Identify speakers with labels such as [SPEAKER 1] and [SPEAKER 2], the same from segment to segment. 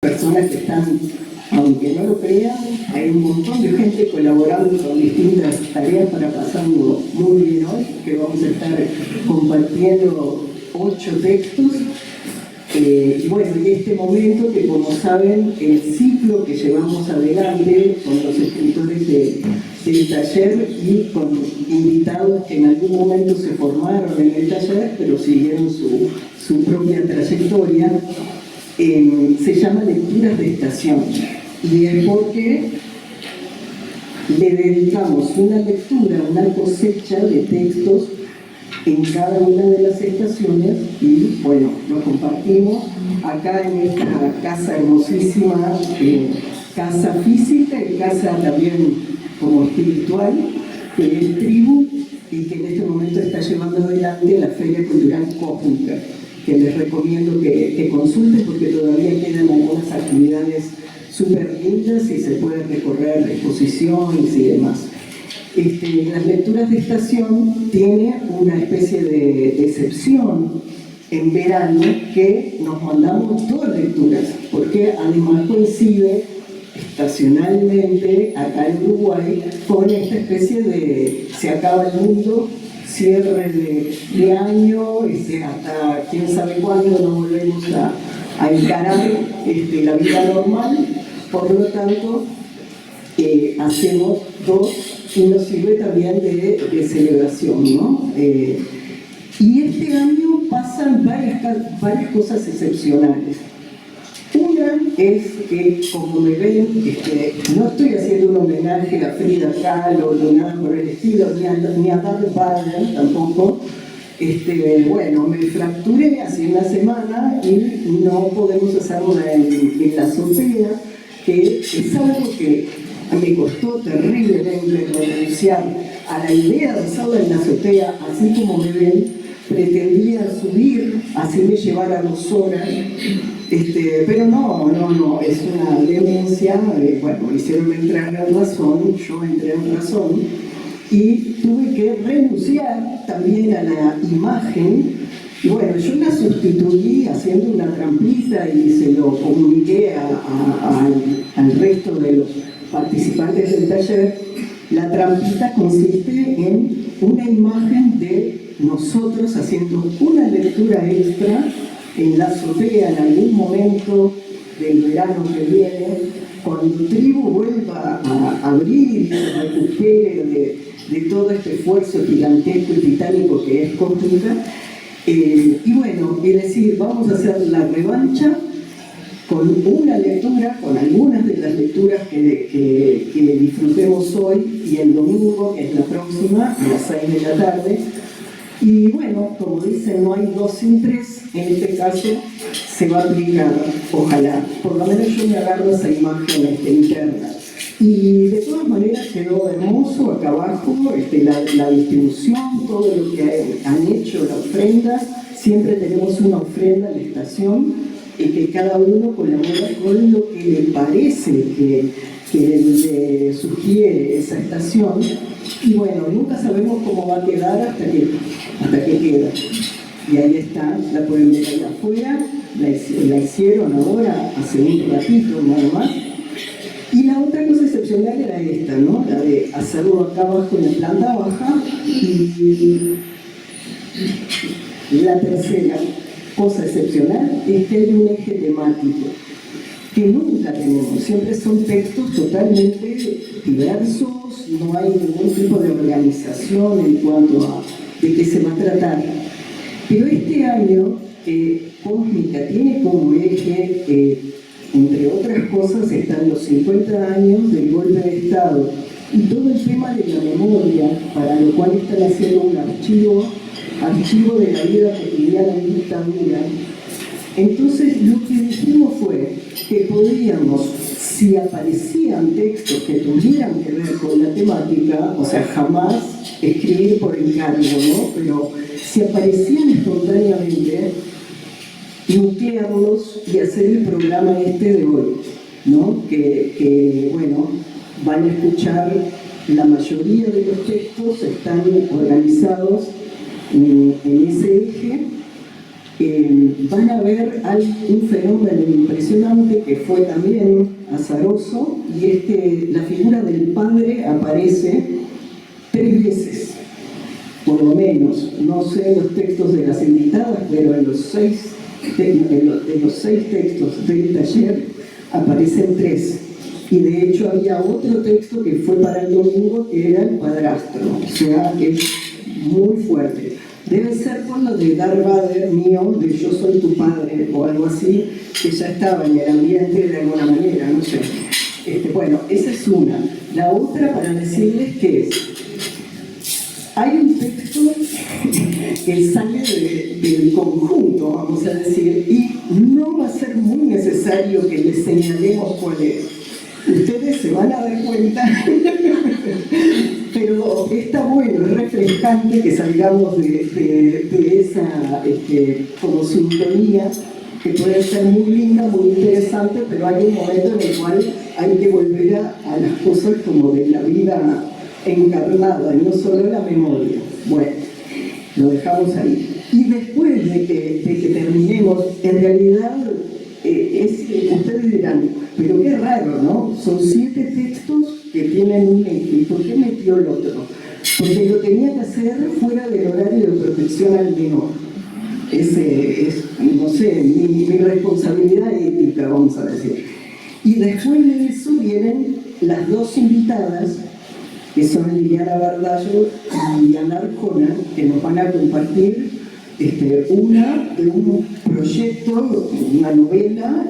[SPEAKER 1] personas que están, aunque no lo crean, hay un montón de gente colaborando con distintas tareas para pasarlo muy bien hoy, que vamos a estar compartiendo 8 textos. Y bueno, y este momento que, como saben, el ciclo que llevamos adelante con los escritores del taller y con invitados que en algún momento se formaron en el taller, pero siguieron su propia trayectoria, se llama Lecturas de Estación. Y es porque le dedicamos una lectura, una cosecha de textos en cada una de las estaciones y, bueno, lo compartimos acá en esta casa hermosísima, casa física y casa también como espiritual, que es Tribu y que en este momento está llevando adelante la Feria Cultural Cósmica, que les recomiendo que consulten porque todavía quedan algunas actividades súper lindas y se puede recorrer exposiciones y demás. Las lecturas de estación tiene una especie de excepción en verano que nos mandamos 2 lecturas, porque además coincide estacionalmente acá en Uruguay con esta especie de se acaba el mundo, cierre de año, hasta quién sabe cuándo nos volvemos a encarar la vida normal. Por lo tanto, hacemos 2 y nos sirve también de celebración, ¿no? Y este año pasan varias cosas excepcionales. Una es que, como me ven, no estoy haciendo un homenaje a Frida Kahlo ni nada por el estilo, ni a Darth Vader tampoco. Bueno, me fracturé hace una semana y no podemos hacerlo en la azotea, que es algo que me costó terriblemente renunciar a la idea de hacerlo en la azotea, así como me ven. Pretendía subir, así me llevara 2 horas, pero no, es una demencia. Bueno, me hicieron entrar en razón, yo entré en razón, y tuve que renunciar también a la imagen. Y bueno, yo la sustituí haciendo una trampita y se lo comuniqué al resto de los participantes del taller. La trampita consiste en una imagen de nosotros haciendo una lectura extra en la azotea en algún momento del verano que viene, cuando Tribu vuelva a abrir y se recupere de todo este esfuerzo gigantesco y titánico que es Cósmica. Y bueno, es decir, vamos a hacer la revancha con una lectura, con algunas de las lecturas que disfrutemos hoy y el domingo, que es la próxima, a las 6 de la tarde. Y bueno, como dicen, no hay 2 sin 3, en este caso se va a aplicar, ojalá. Por lo menos yo me agarro esa imagen interna. Y de todas maneras quedó hermoso acá abajo, la distribución, todo lo que han hecho, la ofrenda. Siempre tenemos una ofrenda en la estación, que cada uno colabora con lo que le parece que le sugiere esa estación. Y bueno, nunca sabemos cómo va a quedar hasta que queda. Y ahí está, la pueden ver ahí afuera, la hicieron ahora, hace un ratito nada más. Y la otra cosa excepcional era esta, ¿no? La de hacerlo acá abajo en la planta baja. Y la tercera cosa excepcional es que hay un eje temático que nunca tenemos. Siempre son textos totalmente diversos, no hay ningún tipo de organización en cuanto a de qué se va a tratar. Pero este año, Cósmica tiene como eje, entre otras cosas, están los 50 años del golpe de Estado y todo el tema de la memoria, para lo cual están haciendo un archivo de la vida cotidiana en dictadura. Entonces, lo que dijimos fue que podíamos, si aparecían textos que tuvieran que ver con la temática, o sea, jamás escribir por encargo, ¿no? Pero si aparecían espontáneamente, nuclearlos y hacer el programa de hoy, ¿no? Que bueno, van a escuchar la mayoría de los textos, están organizados en ese eje. van a ver un fenómeno impresionante que fue también azaroso, y la figura del padre aparece 3 veces, por lo menos. No sé los textos de las invitadas, pero en los 6 textos del taller aparecen 3. Y de hecho había otro texto que fue para el domingo, que era el padrastro. O sea, es muy fuerte. Debe ser por lo de Darth Vader mío, de yo soy tu padre, o algo así, que ya estaba en el ambiente de alguna manera, no sé. Bueno, esa es una. La otra, para decirles que hay un texto que sale del conjunto, vamos a decir, y no va a ser muy necesario que les señalemos cuál es. Ustedes se van a dar cuenta, pero está bueno, es refrescante que salgamos de esa como sintonía, que puede ser muy linda, muy interesante, pero hay un momento en el cual hay que volver a las cosas como de la vida encarnada, y no solo la memoria. Bueno, lo dejamos ahí. Y después de que terminemos, en realidad, ustedes dirán, pero qué raro, ¿no? Son 7 textos que tienen un eje. ¿Y por qué metió el otro? Porque lo tenía que hacer fuera del horario de protección al menor. No sé, mi responsabilidad ética, vamos a decir. Y después de eso vienen las 2 invitadas, que son Liliana Bardallo y Ana Arjona, que nos van a compartir una de un proyecto, una novela,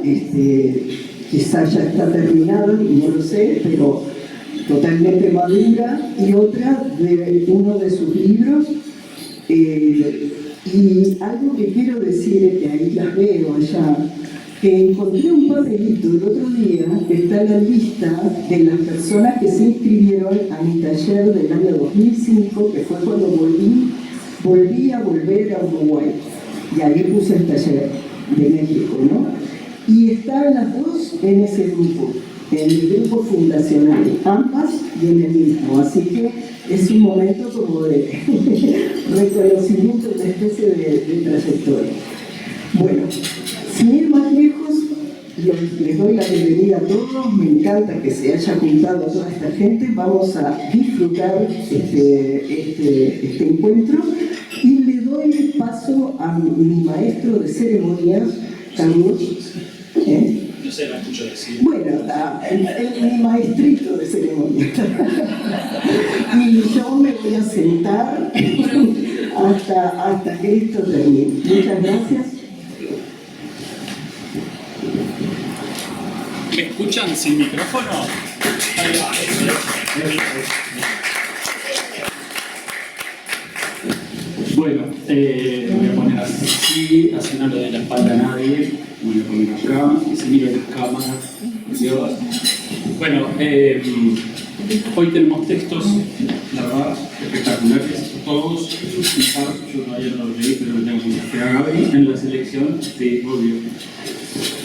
[SPEAKER 1] quizás ya está terminada, no lo sé, pero totalmente madura, y otra de uno de sus libros. Y algo que quiero decir es que ahí las veo allá, que encontré un papelito el otro día que está en la lista de las personas que se inscribieron a mi taller del año 2005, que fue cuando volví a volver a Uruguay. Y ahí puse el taller de México, ¿no? Y estaban las 2 en ese grupo, en el grupo fundacional, ambas y en el mismo. Así que es un momento como de reconocimiento de una especie de trayectoria. Bueno, sin ir más lejos, les doy la bienvenida a todos. Me encanta que se haya juntado toda esta gente. Vamos a disfrutar este encuentro, y le doy el paso a mi maestro de ceremonias, Carlos.
[SPEAKER 2] No sé, la escucho decir.
[SPEAKER 1] Bueno, mi maestrito de ceremonias. Y yo me voy a sentar hasta que esto termine. Muchas gracias.
[SPEAKER 2] ¿Me escuchan sin micrófono? Bueno, me voy a poner así no le doy la espalda a nadie. Me voy a poner acá, y se mira las cámaras. Dios. Bueno, hoy tenemos textos, la verdad, espectaculares. Todos, yo todavía no los leí, pero le tengo mucha fe a Gaby en la selección. Sí, obvio.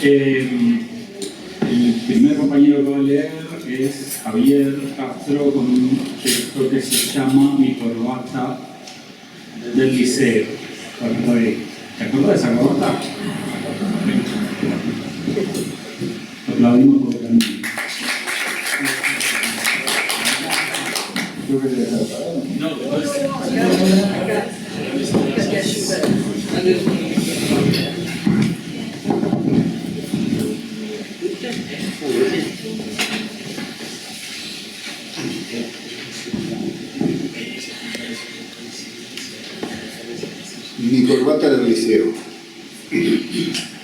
[SPEAKER 2] El primer compañero que voy a leer es Javier Castro, con un texto que se llama Mi corbata del liceo. ¿Te acuerdas de esa corbata? Aplaudimos por el camino.
[SPEAKER 3] Yo quería estar parado.
[SPEAKER 2] No,
[SPEAKER 3] Mi corbata del liceo.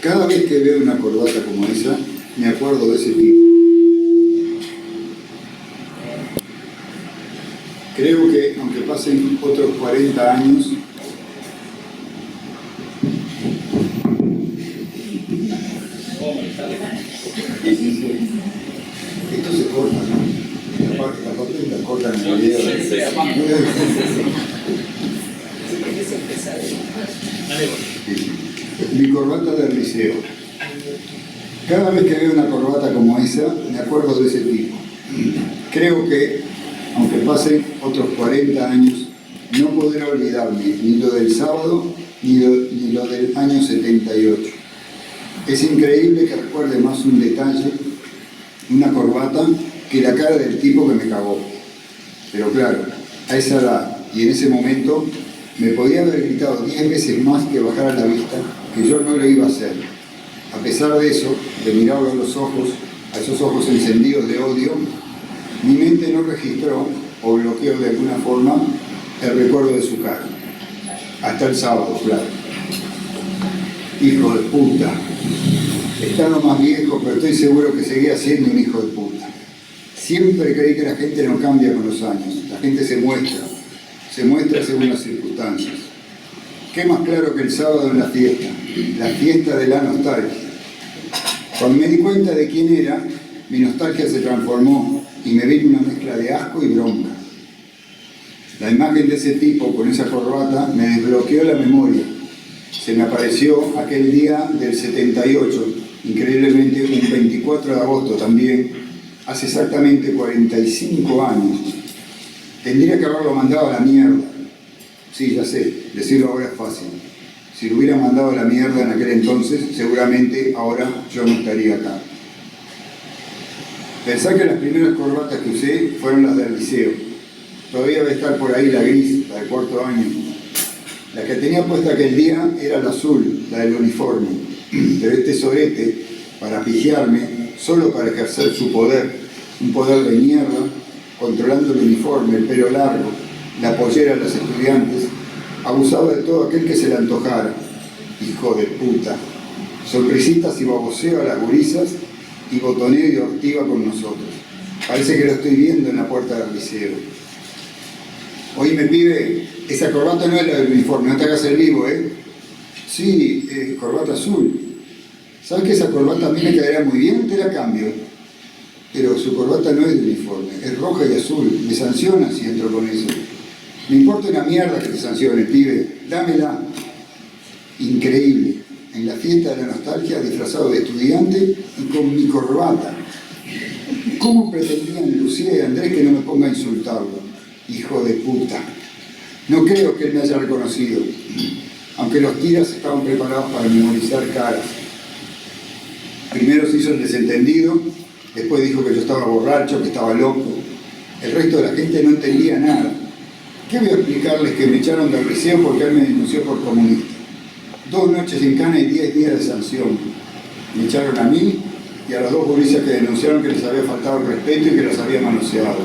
[SPEAKER 3] Cada vez que veo una corbata como esa, me acuerdo de ese tipo. Creo que, aunque pasen otros 40 años, esto se corta, ¿no? La parte la cortan en el video. Mi corbata del liceo. Cada vez que veo una corbata como esa, me acuerdo de ese tipo. Creo que, aunque pasen otros 40 años, no podré olvidarme ni lo del sábado, ni lo del año 78. Es increíble que recuerde más un detalle, una corbata, que la cara del tipo que me cagó. Pero claro, a esa edad y en ese momento me podía haber gritado 10 veces más que bajara la vista, que yo no lo iba a hacer. A pesar de eso, de mirarlo a los ojos, a esos ojos encendidos de odio, mi mente no registró o bloqueó de alguna forma el recuerdo de su cara. Hasta el sábado, claro. Hijo de puta. Estaba más viejo, pero estoy seguro que seguía siendo un hijo de puta. Siempre creí que la gente no cambia con los años. La gente se muestra según las circunstancias. ¿Qué más claro que el sábado en la fiesta de la nostalgia? Cuando me di cuenta de quién era, mi nostalgia se transformó y me vino una mezcla de asco y bronca. La imagen de ese tipo con esa corbata me desbloqueó la memoria. Se me apareció aquel día del 78, increíblemente un 24 de agosto también, hace exactamente 45 años. Tendría que haberlo mandado a la mierda. Sí, ya sé, decirlo ahora es fácil. Si lo hubiera mandado a la mierda en aquel entonces, seguramente ahora yo no estaría acá. Pensá que las primeras corbatas que usé fueron las del liceo. Todavía debe estar por ahí la gris, la de cuarto año. La que tenía puesta aquel día era la azul, la del uniforme. Pero este sorete, para pigiarme, solo para ejercer su poder, un poder de mierda, controlando el uniforme, el pelo largo, la pollera de los estudiantes, abusaba de todo aquel que se le antojara. Hijo de puta. Sonrisitas y baboseo a las gurisas y botoneo y ortiva con nosotros. Parece que lo estoy viendo en la puerta del liceo. Oíme, pibe, esa corbata no es la del uniforme, no te hagas el vivo, ¿eh? Sí, corbata azul. ¿Sabes que esa corbata a mí me quedaría muy bien? Te la cambio. Pero su corbata no es de uniforme, es roja y azul. Me sanciona si entro con eso. Me importa una mierda que te sancione, pibe. Dámela. Increíble. En la fiesta de la nostalgia, disfrazado de estudiante y con mi corbata. ¿Cómo pretendían Lucía y Andrés que no me ponga a insultarlo? Hijo de puta. No creo que él me haya reconocido, aunque los tiras estaban preparados para memorizar caras. Primero se hizo el desentendido, después dijo que yo estaba borracho, que estaba loco. El resto de la gente no entendía nada. ¿Qué voy a explicarles que me echaron del liceo porque él me denunció por comunista? 2 noches en cana y 10 días de sanción. Me echaron a mí y a las 2 policías que denunciaron que les había faltado el respeto y que las había manoseado.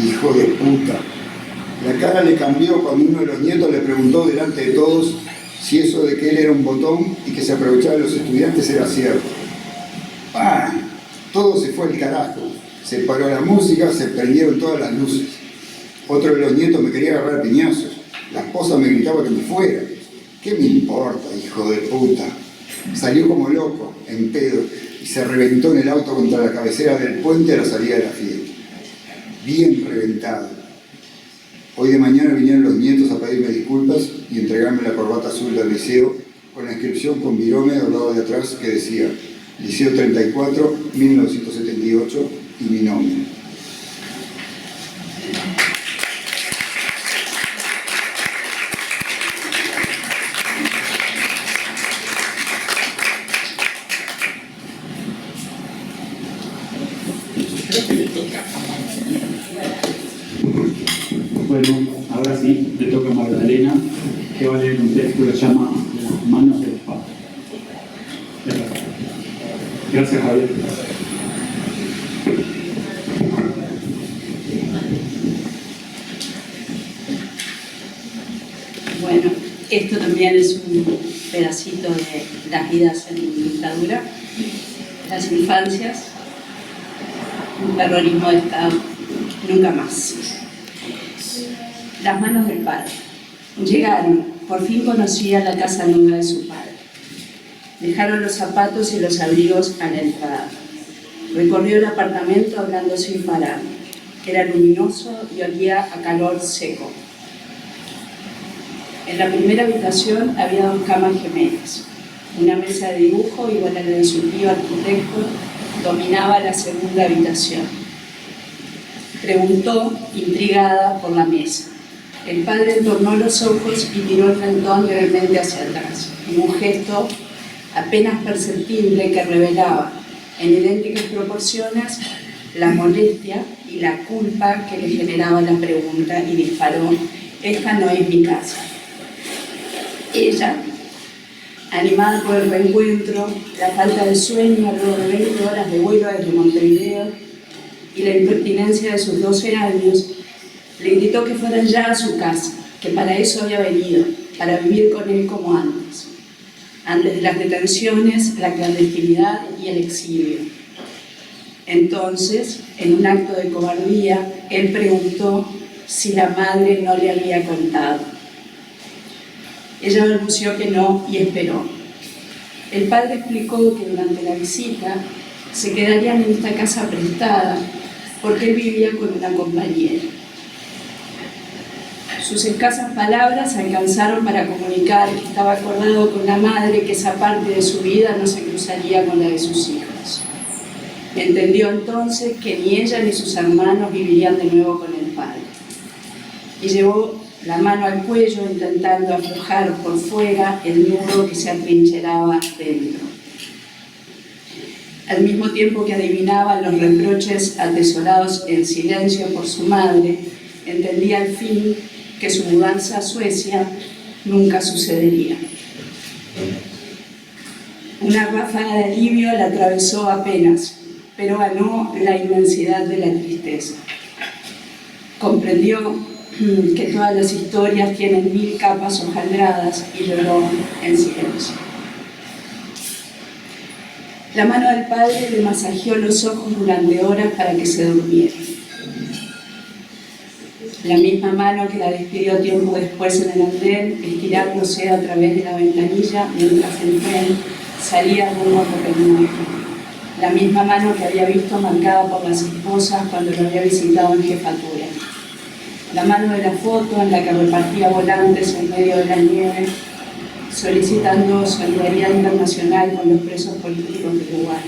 [SPEAKER 3] Hijo de puta. La cara le cambió cuando uno de los nietos le preguntó delante de todos si eso de que él era un botón y que se aprovechaba de los estudiantes era cierto. ¡Pah! Todo se fue al carajo. Se paró la música, se prendieron todas las luces. Otro de los nietos me quería agarrar a piñazos. La esposa me gritaba que me fuera. ¿Qué me importa, hijo de puta? Salió como loco, en pedo, y se reventó en el auto contra la cabecera del puente a la salida de la fiesta. Bien reventado. Hoy de mañana vinieron los nietos a pedirme disculpas y entregarme la corbata azul del liceo con la inscripción con virome al lado de atrás que decía Liceo 34, 1978 y mi nombre.
[SPEAKER 2] Bueno, ahora sí, le toca a Magdalena, que va a leer un texto que se llama Las manos del Padre. Gracias, Javier.
[SPEAKER 4] Bueno, esto también es un pedacito de las vidas en dictadura, las infancias, un terrorismo de Estado, nunca más. Las manos del padre. Llegaron, por fin conocía la casa nueva de su padre. Dejaron los zapatos y los abrigos a la entrada. Recorrió el apartamento hablando sin parar. Era luminoso y olía a calor seco. En la primera habitación había 2 camas gemelas. Una mesa de dibujo, igual a la de su tío arquitecto, dominaba la segunda habitación. Preguntó, intrigada por la mesa. El padre tornó los ojos y miró el mentón levemente hacia atrás, en un gesto apenas perceptible que revelaba, en idénticas proporciones, la molestia y la culpa que le generaba la pregunta, y disparó: «Esta no es mi casa». Ella, animada por el reencuentro, la falta de sueño luego de 20 horas de vuelo desde Montevideo y la impertinencia de sus 12 años, le gritó que fueran ya a su casa, que para eso había venido, para vivir con él como antes de las detenciones, la clandestinidad y el exilio. Entonces, en un acto de cobardía, él preguntó si la madre no le había contado. Ella balbuceó que no y esperó. El padre explicó que durante la visita se quedarían en esta casa prestada porque él vivía con una compañera. Sus escasas palabras alcanzaron para comunicar que estaba acordado con la madre que esa parte de su vida no se cruzaría con la de sus hijos. Entendió entonces que ni ella ni sus hermanos vivirían de nuevo con el padre. Y llevó la mano al cuello intentando aflojar por fuera el nudo que se atrincheraba dentro. Al mismo tiempo que adivinaba los reproches atesorados en silencio por su madre, entendía al fin que su mudanza a Suecia nunca sucedería. Una ráfaga de alivio la atravesó apenas, pero ganó la inmensidad de la tristeza. Comprendió que todas las historias tienen 1000 capas hojaldradas y lloró en silencio. La mano del padre le masajeó los ojos durante horas para que se durmiera. La misma mano que la despidió tiempo después en el andén, estirándose a través de la ventanilla mientras el tren salía rumbo a Copenhague. La misma mano que había visto marcada por las esposas cuando lo había visitado en jefatura. La mano de la foto en la que repartía volantes en medio de la nieve, solicitando solidaridad internacional con los presos políticos de Uruguay.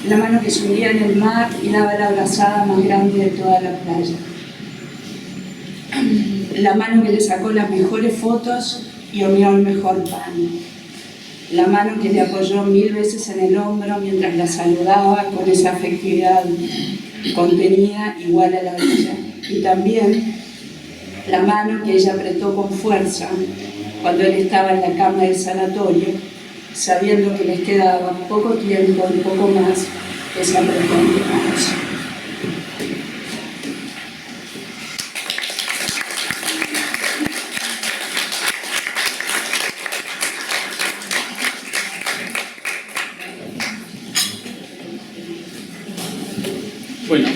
[SPEAKER 4] La mano que se hundía en el mar y daba la abrazada más grande de toda la playa. La mano que le sacó las mejores fotos y horneó el mejor pan. La mano que le apoyó 1000 veces en el hombro mientras la saludaba con esa afectividad contenida igual a la de ella. Y también la mano que ella apretó con fuerza cuando él estaba en la cama del sanatorio, sabiendo que les quedaba poco tiempo y poco más, que se apretó entre manos.
[SPEAKER 2] Bueno.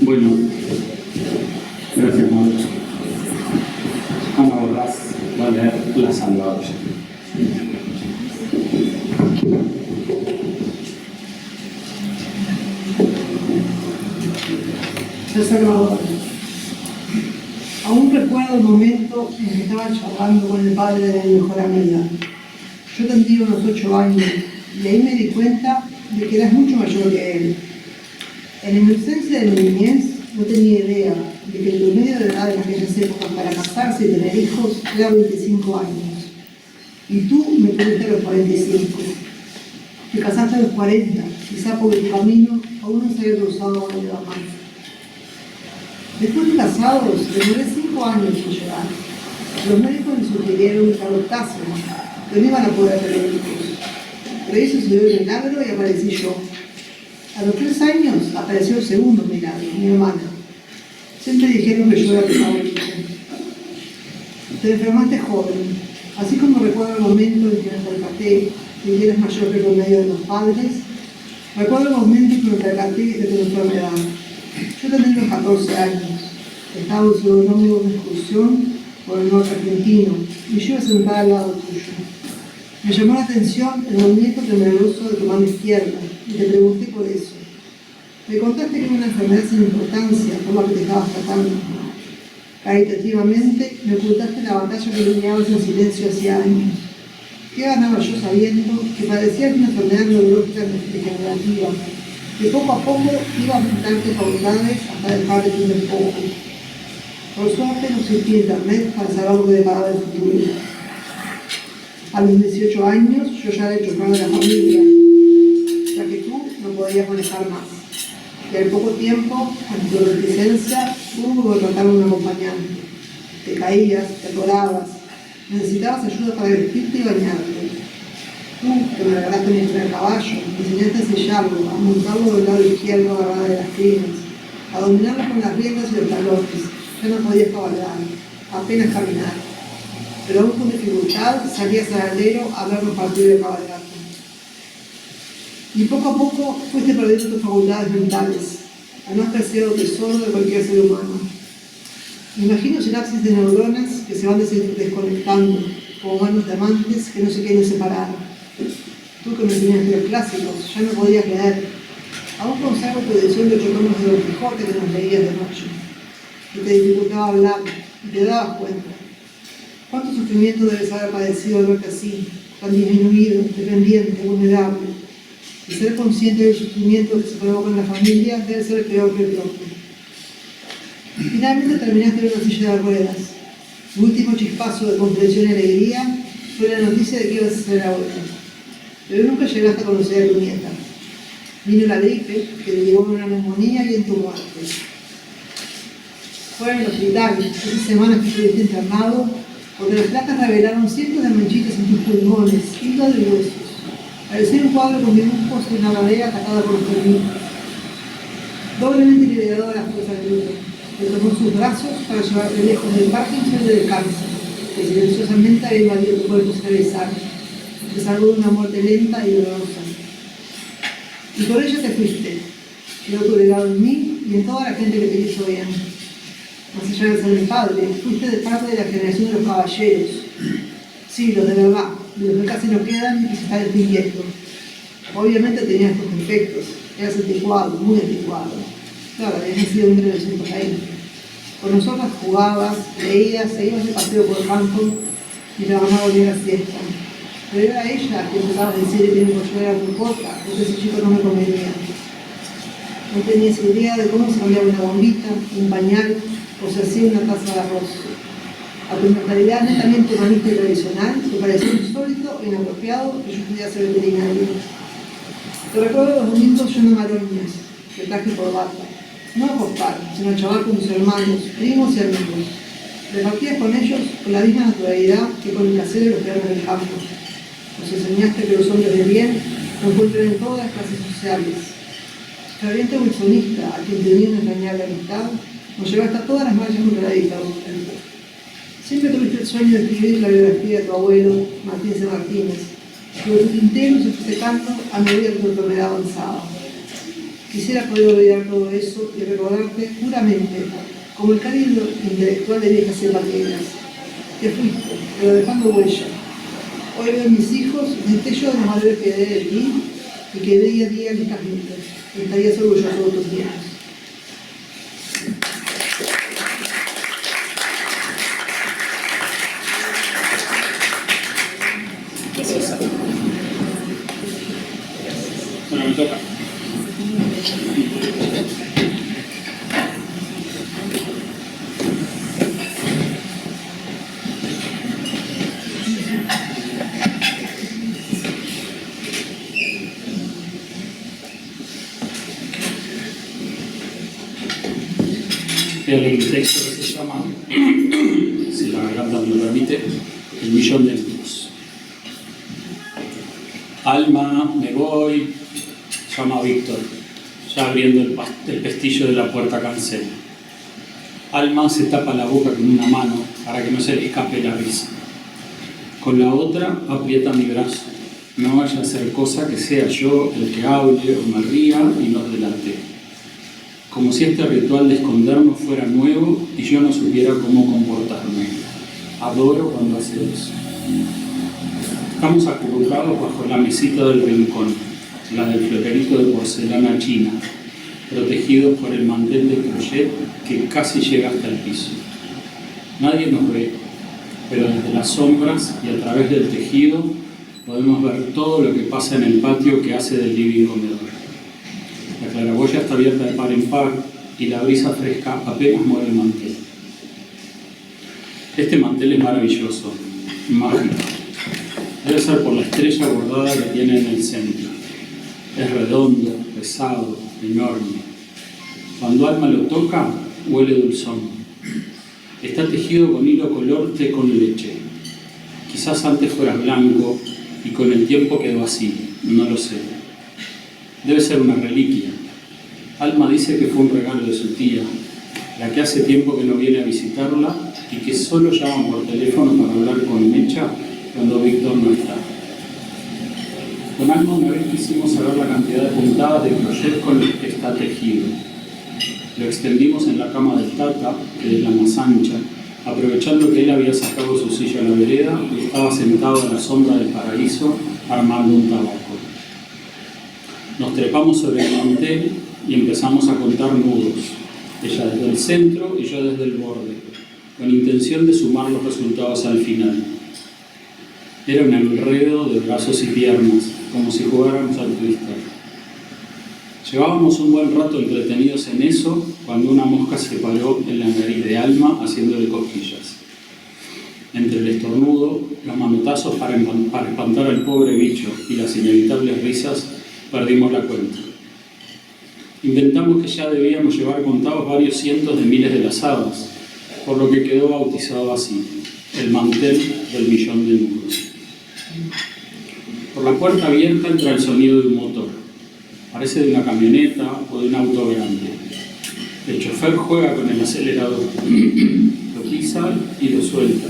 [SPEAKER 2] Bueno, gracias, Mauro. Ana Borrás va a leer La Salvadora.
[SPEAKER 5] La Salvadora. Aún recuerdo el momento en que estaba charlando con el padre de mi mejor amiga. Yo tendría unos 8 años y ahí me di cuenta de que eras mucho mayor que él. En la inocencia de mi niñez no tenía idea de que el promedio de edad en aquellas épocas para casarse y tener hijos era 25 años. Y tú me tuviste a los 45. Te casaste a los 40, quizá porque tu camino aún no se había cruzado con el de más. Después de casados, demoré 5 años en llegar. Los médicos me sugirieron que adoptásemos, que no iban a poder tener hijos. Pero eso se dio el milagro y aparecí yo. A los 3 años apareció el segundo milagro, mi hermana. Siempre dijeron que yo era tu favorita. Te enfermaste joven, así como recuerdo el momento en que me percaté de que eres mayor que el promedio de los padres. Recuerdo el momento en que me percaté de tu enfermedad. Yo tenía unos 14 años. Estaba en un ómnibus de excursión por el norte argentino y yo iba sentada al lado tuyo. Me llamó la atención el movimiento tembloroso de tu mano izquierda y te pregunté por eso. Me contaste que era una enfermedad sin importancia por la que te estabas tratando. Caritativamente me ocultaste la batalla que lidiabas en silencio hacía años. ¿Qué ganaba yo sabiendo que padecías una enfermedad neurológica degenerativa, que poco a poco iba a aumentarte facultades hasta dejar de tener poco? Por suerte no existía internet para saber lo que deparaba el futuro. A los 18 años yo ya era el chofer de la familia, ya que tú no podías manejar más. Y al poco tiempo, ante tu reticencia, hubo que contratar a un acompañante. Te caías, te atorabas, necesitabas ayuda para vestirte y bañarte. Tú, que me regalaste mi primer caballo, me enseñaste a sellarlo, a montarlo del lado izquierdo agarrado de las crines, a dominarlo con las riendas y los talones. Ya no podías cabalgar, apenas caminar. Pero aún con dificultad salías al aldero a ver los partidos de cabalgata. Y poco a poco fuiste perdiendo tus facultades mentales, el más preciado tesoro de cualquier ser humano. Imagino sinapsis de neuronas que se van desconectando, como manos de amantes que no se quieren separar. Tú que me enseñaste los clásicos, ya no podías leer. Aún conservo tu edición de 8 tomos de Don Quijote que nos leías de noche, que te dificultaba hablar y te dabas cuenta. ¿Cuánto sufrimiento debes haber padecido al verte así, tan disminuido, dependiente, vulnerable? Y ser consciente del sufrimiento que se provoca en la familia debe ser peor que el propio. Finalmente terminaste en una silla de ruedas. Tu último chispazo de comprensión y alegría fue la noticia de que ibas a ser abuela. Pero nunca llegaste a conocer a tu nieta. Vino la gripe, que te llevó a una neumonía y en tu muerte. Fue en el hospital, esas semanas que estuviste internado, porque las placas revelaron cientos de manchitas en tus pulmones, hilos de huesos. Parecía un cuadro con dibujos de una barea atacada por los termitos. Doblemente liberadora fue esa lucha. Te tomó sus brazos para llevarte lejos del Parkinson y del cáncer, que silenciosamente había invadido tu cuerpo cerebral. Te salvó de una muerte lenta y dolorosa. Y por ello te fuiste. Quedó tu legado en mí y en toda la gente que te hizo bien. Más allá de ser mi padre, fuiste de parte de la generación de los caballeros. Sí, los de verdad, de los que casi no quedan y que se están extinguiendo. Obviamente tenías tus defectos, eras anticuado, muy anticuado. Claro, habías nacido en 1920. Con nosotras jugabas, leías, e ibas de paseo por el campo y la mamá volvía a la siesta. Pero era ella que empezaba a decir que mi pollo era muy corta, porque ese chico no me convenía. No tenías idea de cómo se cambiaba una bombita, un pañal o se hacía una taza de arroz. A tu mentalidad netamente humanista y tradicional te pareció insólito e inapropiado que yo pudiera ser veterinario. Te recuerdo los domingos llenos de maroñas, de traje y corbata. No a apostar, sino a charlar con tus hermanos, primos y amigos. Repartías con ellos con la misma naturalidad que con el casero y los perros del campo. Nos enseñaste que los hombres de bien se encuentran en todas las clases sociales. Ferviente wilsonista, a quien tenía una entrañable amistad, nos llevaste a todas las marchas contra la dictadura. Siempre tuviste el sueño de escribir la biografía de tu abuelo, Martínez de Martínez, pero tu tintero se fue secando a medida que tu enfermedad avanzaba. Quisiera poder olvidar todo eso y recordarte puramente, como el cálido intelectual de viejas cepateras. Te fuiste, pero dejando huella. Hoy veo en mis hijos destello de la madre que heredé de ti y que día a día les transmites. Estarías orgulloso de tus nietos.
[SPEAKER 2] Gracias. Bueno, me toca. El texto que se llama, si la garganta me lo permite, El millón de niños. Alma, me voy, llama a Víctor, ya abriendo el pestillo de la puerta cancela. Alma se tapa la boca con una mano para que no se le escape la risa. Con la otra aprieta mi brazo. No vaya a ser cosa que sea yo el que hable o me ría y nos delante. Como si este ritual de escondernos fuera nuevo y yo no supiera cómo comportarme. Adoro cuando hace eso. Estamos acurrucados bajo la mesita del rincón, la del floterito de porcelana china, protegidos por el mantel de crochet que casi llega hasta el piso. Nadie nos ve, pero desde las sombras y a través del tejido podemos ver todo lo que pasa en el patio que hace del living comedor. La claraboya está abierta de par en par y la brisa fresca apenas mueve el mantel. Este mantel es maravilloso, mágico. Debe ser por la estrella bordada que tiene en el centro. Es redondo, pesado, enorme. Cuando Alma lo toca, huele dulzón. Está tejido con hilo color té con leche. Quizás antes fuera blanco y con el tiempo quedó así, no lo sé. Debe ser una reliquia. Alma dice que fue un regalo de su tía, la que hace tiempo que no viene a visitarla y que solo llama por teléfono para hablar con Mecha cuando Víctor no está. Con Alma una vez quisimos saber la cantidad de puntadas de crochet con las que está tejido. Lo extendimos en la cama del Tata, que es la más ancha, aprovechando que él había sacado su silla a la vereda y estaba sentado a la sombra del paraíso armando un tabaco. Nos trepamos sobre el mantel y empezamos a contar nudos, ella desde el centro y yo desde el borde, con intención de sumar los resultados al final. Era un enredo de brazos y piernas, como si jugáramos al twister. Llevábamos un buen rato entretenidos en eso cuando una mosca se paró en la nariz de Alma haciéndole cosquillas. Entre el estornudo, los manotazos para espantar al pobre bicho y las inevitables risas, perdimos la cuenta. Inventamos que ya debíamos llevar contados varios cientos de miles de lazadas, por lo que quedó bautizado así, el mantel del millón de nudos. Por la puerta abierta entra el sonido de un motor. Parece de una camioneta o de un auto grande. El chofer juega con el acelerador, lo pisa y lo suelta,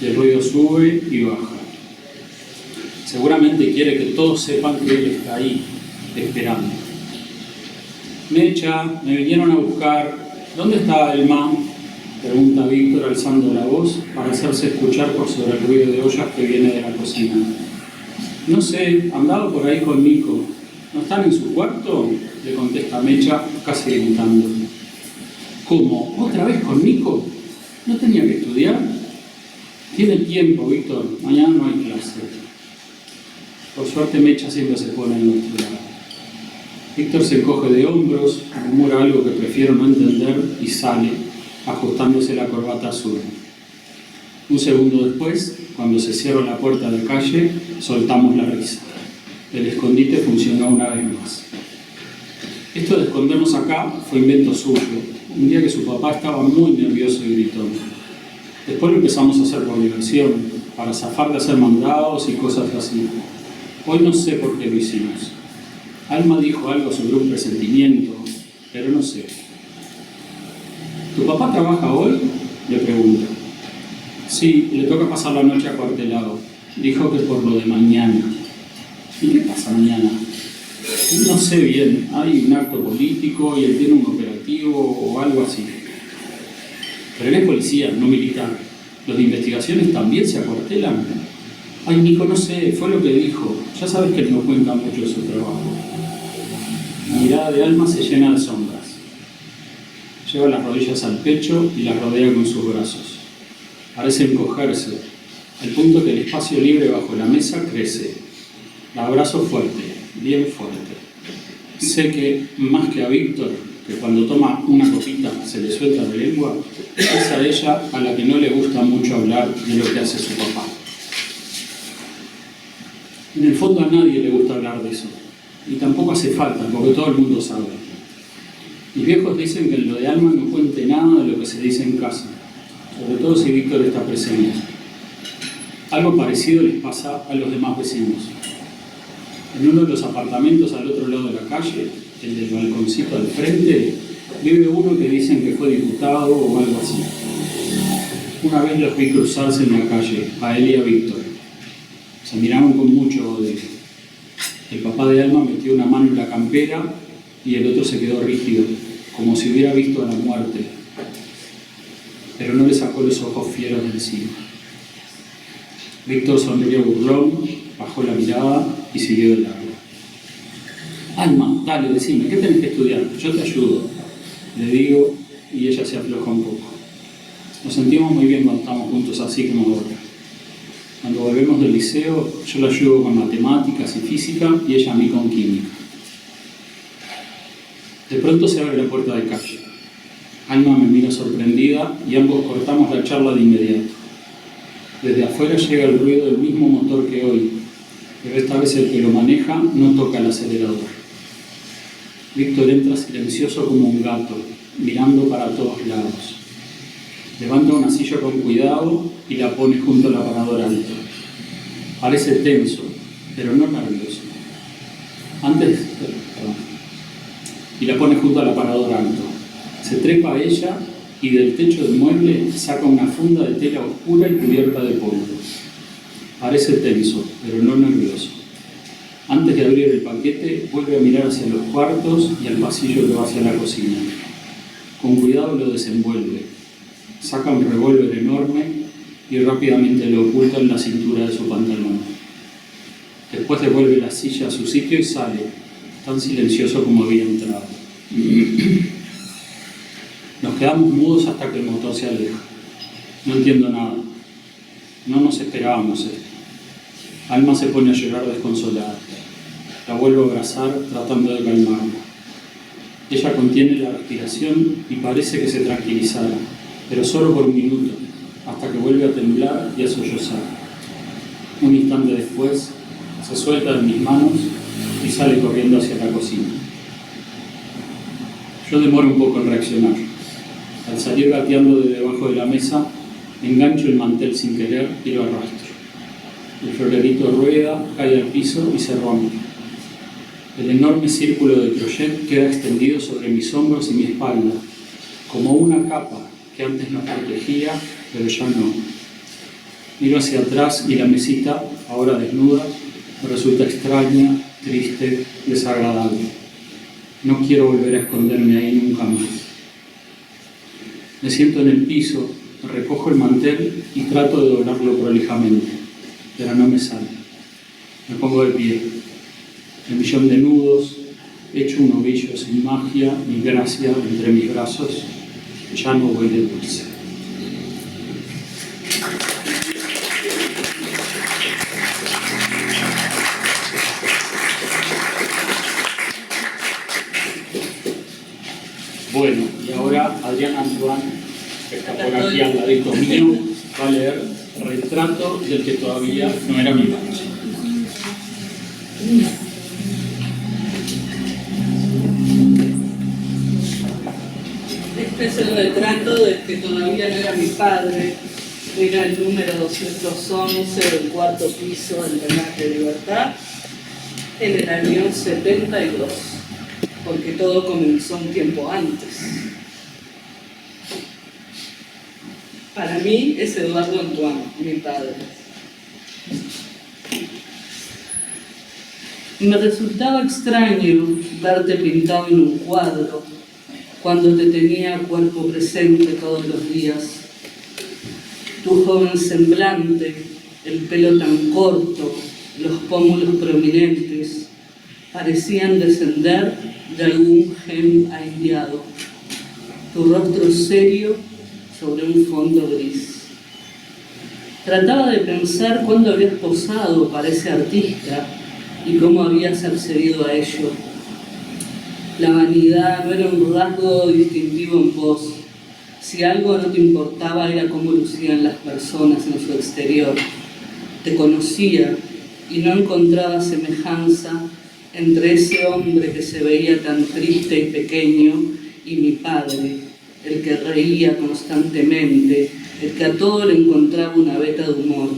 [SPEAKER 2] y el ruido sube y baja. Seguramente quiere que todos sepan que él está ahí, esperando. Mecha, me vinieron a buscar. ¿Dónde está Alma? Pregunta Víctor alzando la voz para hacerse escuchar por sobre el ruido de ollas que viene de la cocina. No sé, andaba por ahí con Nico. ¿No están en su cuarto? Le contesta Mecha, casi gritando. ¿Cómo? ¿Otra vez con Nico? ¿No tenía que estudiar? Tiene tiempo, Víctor. Mañana no hay clase. Por suerte Mecha siempre se pone en nuestro lado. Víctor se encoge de hombros, murmura algo que prefiero no entender y sale, ajustándose la corbata azul. Un segundo después, cuando se cierra la puerta de calle, soltamos la risa. El escondite funcionó una vez más. Esto de escondernos acá fue invento suyo, un día que su papá estaba muy nervioso y gritó. Después lo empezamos a hacer por diversión, para zafar de hacer mandados y cosas así. Hoy no sé por qué lo hicimos. Alma dijo algo sobre un presentimiento, pero no sé. ¿Tu papá trabaja hoy? Le pregunto. Sí, le toca pasar la noche acuartelado. Dijo que por lo de mañana. ¿Y qué pasa mañana? No sé bien, hay un acto político y él tiene un operativo o algo así. Pero él es policía, no militar. ¿Los de investigaciones también se acuartelan? Ay, Nico, no sé, fue lo que dijo. Ya sabes que él no cuenta mucho de su trabajo. La mirada de Alma se llena de sombras. Lleva las rodillas al pecho y las rodea con sus brazos. Parece encogerse, al punto que el espacio libre bajo la mesa crece. La abrazo fuerte, bien fuerte. Sé que, más que a Víctor, que cuando toma una copita se le suelta la lengua, es a ella a la que no le gusta mucho hablar de lo que hace su papá. En el fondo a nadie le gusta hablar de eso. Y tampoco hace falta, porque todo el mundo sabe. Mis viejos dicen que en lo de Alma no cuente nada de lo que se dice en casa, sobre todo si Víctor está presente. Algo parecido les pasa a los demás vecinos. En uno de los apartamentos al otro lado de la calle, el del balconcito al frente, vive uno que dicen que fue diputado o algo así. Una vez los vi cruzarse en la calle, a él y a Víctor. Se miraban con mucho odio. El papá de Alma metió una mano en la campera y el otro se quedó rígido, como si hubiera visto a la muerte. Pero no le sacó los ojos fieros de encima. Víctor sonrió burlón, bajó la mirada y siguió de largo. Alma, dale, decime, ¿qué tenés que estudiar? Yo te ayudo, le digo, y ella se afloja un poco. Nos sentimos muy bien cuando estamos juntos así como ahora. Cuando volvemos del liceo, yo la ayudo con matemáticas y física y ella a mí con química. De pronto se abre la puerta de calle. Alma me mira sorprendida y ambos cortamos la charla de inmediato. Desde afuera llega el ruido del mismo motor que hoy, pero esta vez el que lo maneja no toca el acelerador. Víctor entra silencioso como un gato, mirando para todos lados. Levanta una silla con cuidado y la pone junto al aparador alto. Parece tenso, pero no nervioso. Y la pone junto al aparador alto. Se trepa a ella y del techo del mueble saca una funda de tela oscura y cubierta de polvo. Parece tenso, pero no nervioso. Antes de abrir el paquete, vuelve a mirar hacia los cuartos y al pasillo que va hacia la cocina. Con cuidado lo desenvuelve. Saca un revólver enorme y rápidamente lo oculta en la cintura de su pantalón. Después devuelve la silla a su sitio y sale, tan silencioso como había entrado. Nos quedamos mudos hasta que el motor se aleja. No entiendo nada. No nos esperábamos esto. Alma se pone a llorar desconsolada. La vuelvo a abrazar tratando de calmarla. Ella contiene la respiración y parece que se tranquilizara, pero solo por un minuto, hasta que vuelve a temblar y a sollozar. Un instante después, se suelta de mis manos y sale corriendo hacia la cocina. Yo demoro un poco en reaccionar. Al salir gateando de debajo de la mesa, engancho el mantel sin querer y lo arrastro. El florerito rueda, cae al piso y se rompe. El enorme círculo de crochet queda extendido sobre mis hombros y mi espalda, como una capa que antes nos protegía, pero ya no. Miro hacia atrás y la mesita, ahora desnuda, me resulta extraña, triste, desagradable. No quiero volver a esconderme ahí nunca más. Me siento en el piso, recojo el mantel y trato de doblarlo prolijamente, pero no me sale. Me pongo de pie. El millón de nudos, hecho un ovillo sin magia ni gracia entre mis brazos, ya no huele dulce. Bueno, y ahora Adriana Antoine, que está por aquí al ladito mío, va a leer Retrato del que todavía no era mi padre.
[SPEAKER 6] Este es el retrato del que todavía no era mi padre. Era el número 211 del cuarto piso del Drenaje de Libertad en el año 72, porque todo comenzó un tiempo antes. Para mí es Eduardo Antoine, mi padre. Me resultaba extraño verte pintado en un cuadro cuando te tenía a cuerpo presente todos los días. Tu joven semblante, el pelo tan corto, los pómulos prominentes, parecían descender de algún gen aireado. Tu rostro serio sobre un fondo gris. Trataba de pensar cuándo habías posado para ese artista y cómo habías accedido a ello. La vanidad no era un rasgo distintivo en vos. Si algo no te importaba era cómo lucían las personas en su exterior. Te conocía y no encontraba semejanza entre ese hombre que se veía tan triste y pequeño y mi padre, el que reía constantemente, el que a todo le encontraba una veta de humor.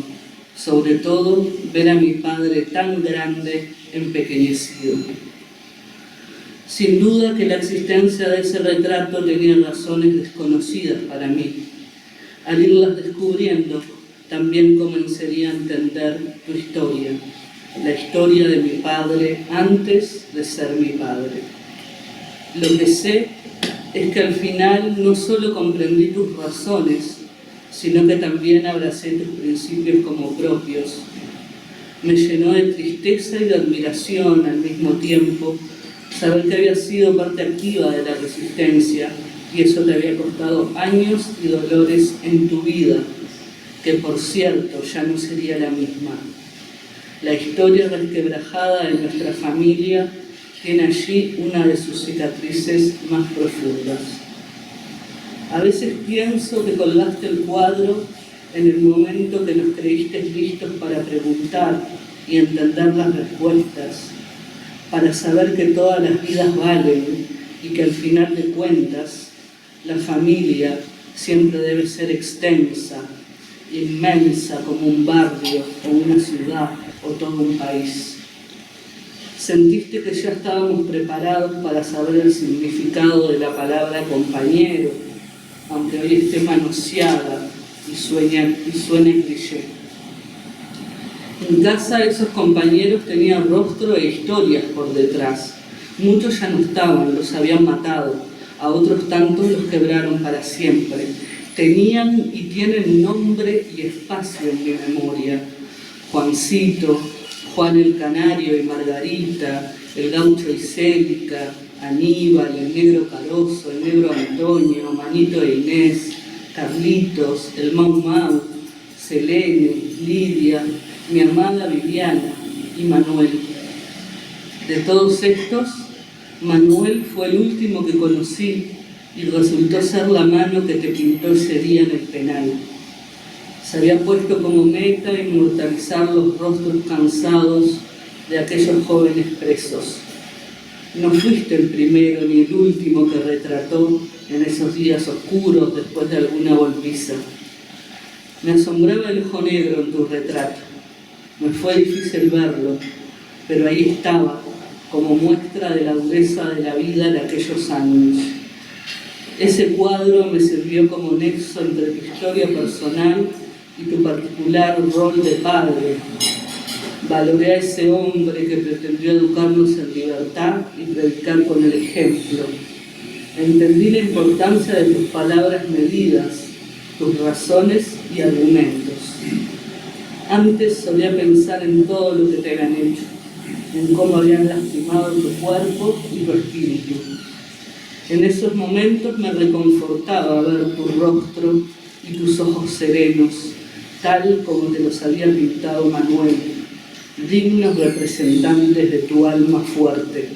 [SPEAKER 6] Sobre todo, ver a mi padre tan grande, empequeñecido. Sin duda que la existencia de ese retrato tenía razones desconocidas para mí. Al irlas descubriendo, también comenzaría a entender tu historia, la historia de mi padre antes de ser mi padre. Lo que sé es que al final no solo comprendí tus razones, sino que también abracé tus principios como propios. Me llenó de tristeza y de admiración al mismo tiempo saber que habías sido parte activa de la resistencia y eso te había costado años y dolores en tu vida, que por cierto ya no sería la misma. La historia resquebrajada de nuestra familia tiene allí una de sus cicatrices más profundas. A veces pienso que colgaste el cuadro en el momento que nos creíste listos para preguntar y entender las respuestas, para saber que todas las vidas valen y que al final de cuentas la familia siempre debe ser extensa, inmensa como un barrio o una ciudad o todo un país. Sentiste que ya estábamos preparados para saber el significado de la palabra compañero, aunque hoy esté manoseada y suene cliché. En casa esos compañeros tenían rostro e historias por detrás. Muchos ya no estaban, los habían matado. A otros tantos los quebraron para siempre. Tenían y tienen nombre y espacio en mi memoria. Juancito, Juan el Canario y Margarita, el Gaucho y Célica, Aníbal, el Negro Caroso, el Negro Antonio, Manito e Inés, Carlitos, el Mau Mau, Selene, Lidia, mi amada Viviana y Manuel. De todos estos, Manuel fue el último que conocí y resultó ser la mano que te pintó ese día en el penal. Se había puesto como meta inmortalizar los rostros cansados de aquellos jóvenes presos. No fuiste el primero ni el último que retrató en esos días oscuros después de alguna golpiza. Me asombraba el ojo negro en tu retrato. Me fue difícil verlo, pero ahí estaba, como muestra de la dureza de la vida de aquellos años. Ese cuadro me sirvió como nexo entre tu historia personal y tu particular rol de padre. Valoré a ese hombre que pretendió educarnos en libertad y predicar con el ejemplo. Entendí la importancia de tus palabras medidas, tus razones y argumentos. Antes solía pensar en todo lo que te habían hecho, en cómo habían lastimado tu cuerpo y tu espíritu. En esos momentos me reconfortaba ver tu rostro y tus ojos serenos, tal como te los había pintado Manuel, dignos representantes de tu alma fuerte.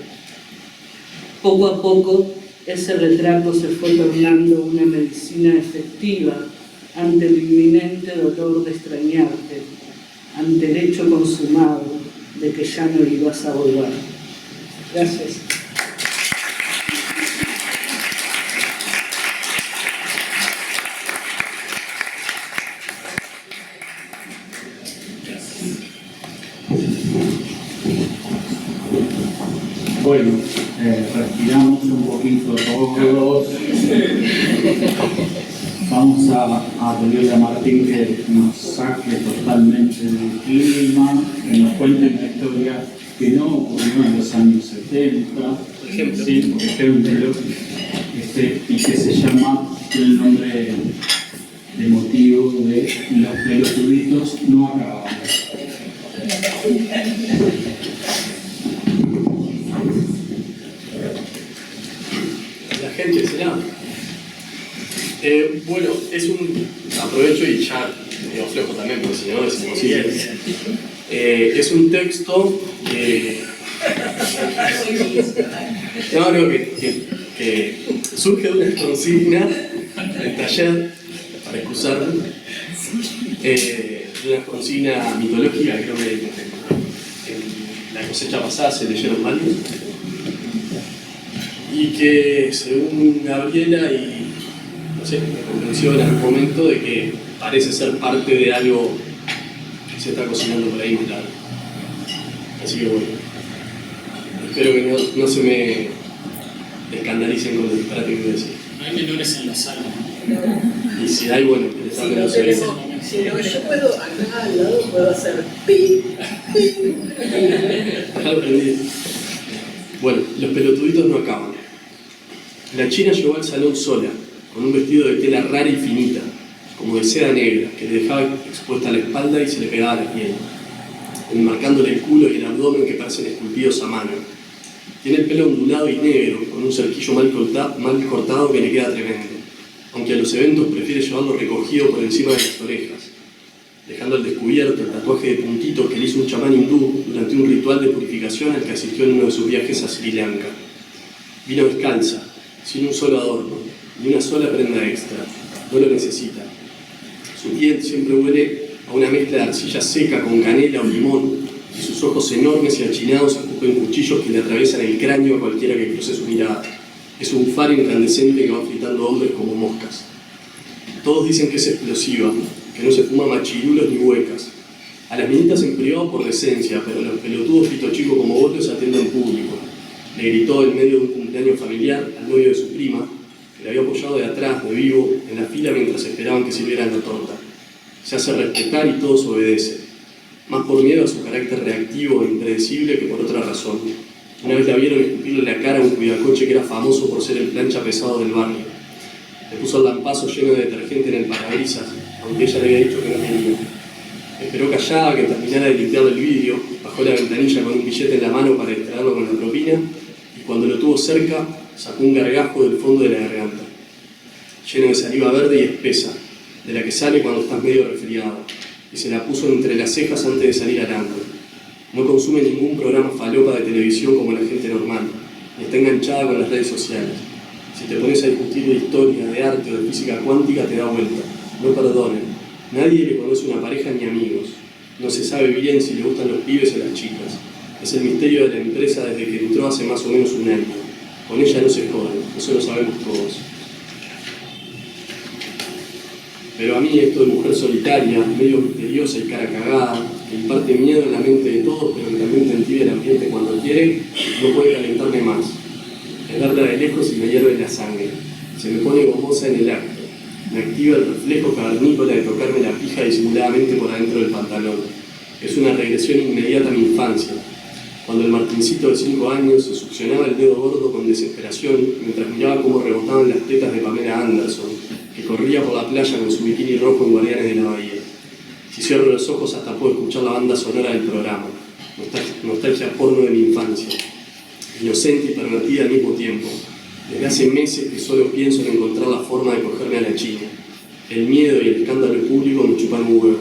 [SPEAKER 6] Poco a poco, ese retrato se fue tornando una medicina efectiva ante el inminente dolor de extrañarte, ante el hecho consumado de que ya no ibas a volver. Gracias.
[SPEAKER 2] Bueno, respiramos un poquito todos. Vamos a pedirle a Martín que nos saque totalmente del clima, que nos cuente una historia que no ocurrió en los años 70, por ejemplo, y que se llama el nombre emotivo de Los Pelotuditos No Acababan.
[SPEAKER 7] La gente se llama. Bueno, aprovecho y ya digo flojo también, porque si no decimos siguiente. Es un texto que surge de una consigna del taller, para excusarme, de una consigna mitológica, creo que en la cosecha pasada se leyeron varios, y que según Gabriela me convenció en algún momento de que parece ser parte de algo que se está cocinando por ahí muy tarde. Así que bueno, espero que no se me escandalicen con el disparate que voy a decir.
[SPEAKER 2] No hay menores en la sala.
[SPEAKER 7] Y si hay, bueno, que les hablen los oídos.
[SPEAKER 8] Si no, yo puedo, acá al lado, puedo hacer pi, pi.
[SPEAKER 7] Ya lo aprendí. Bueno, los pelotuditos no acaban. La china llegó al salón sola, con un vestido de tela rara y finita, como de seda negra, que le dejaba expuesta la espalda y se le pegaba a la piel, enmarcándole el culo y el abdomen que parecen esculpidos a mano. Tiene el pelo ondulado y negro, con un cerquillo mal cortado que le queda tremendo, aunque a los eventos prefiere llevarlo recogido por encima de las orejas, dejando al descubierto el tatuaje de puntitos que le hizo un chamán hindú durante un ritual de purificación al que asistió en uno de sus viajes a Sri Lanka. Vino descalza, sin un solo adorno, ni una sola prenda extra, no lo necesita. Su piel siempre huele a una mezcla de arcilla seca con canela o limón, y sus ojos enormes y achinados escupen cuchillos que le atraviesan el cráneo a cualquiera que cruce su mirada. Es un faro incandescente que va fritando hombres como moscas. Todos dicen que es explosiva, que no se fuma machirulos ni huecas. A las minitas en privado por decencia, pero a los pelotudos pito chicos como vos los atiendo en público. Le gritó en medio de un cumpleaños familiar al novio de su prima, que le había apoyado de atrás, de vivo, en la fila mientras esperaban que sirvieran la torta. Se hace respetar y todos obedecen, más por miedo a su carácter reactivo e impredecible que por otra razón. Una vez la vieron escupirle la cara a un cuidacoche que era famoso por ser el plancha pesado del barrio. Le puso el lampazo lleno de detergente en el parabrisas, aunque ella le había dicho que no tenía. Esperó callada que terminara de limpiar el vidrio, bajó la ventanilla con un billete en la mano para distraerlo con la propina, y cuando lo tuvo cerca, sacó un gargajo del fondo de la garganta, lleno de saliva verde y espesa, de la que sale cuando estás medio resfriado, y se la puso entre las cejas antes de salir al antro. No consume ningún programa falopa de televisión como la gente normal, y está enganchada con las redes sociales. Si te pones a discutir de historia, de arte o de física cuántica, te da vuelta. No perdonen. Nadie le conoce una pareja ni amigos. No se sabe bien si le gustan los pibes o las chicas. Es el misterio de la empresa desde que entró hace más o menos un año. Con ella no se jode, eso lo sabemos todos. Pero a mí esto de mujer solitaria, medio misteriosa y cara cagada, que imparte miedo en la mente de todos, pero que también te entibia el ambiente cuando quiere, no puede calentarme más. Es verla de lejos y me hierve la sangre. Se me pone gomosa en el acto. Me activa el reflejo cavernícola de tocarme la pija disimuladamente por adentro del pantalón. Es una regresión inmediata a mi infancia, cuando el Martincito de 5 años se succionaba el dedo gordo con desesperación mientras miraba cómo rebotaban las tetas de Pamela Anderson, que corría por la playa con su bikini rojo en Guardianes de la Bahía. Si cierro los ojos hasta puedo escuchar la banda sonora del programa, nostalgia porno de mi infancia, inocente y pervertida al mismo tiempo. Desde hace meses que solo pienso en encontrar la forma de cogerme a la china. El miedo y el escándalo público me chupan un huevo.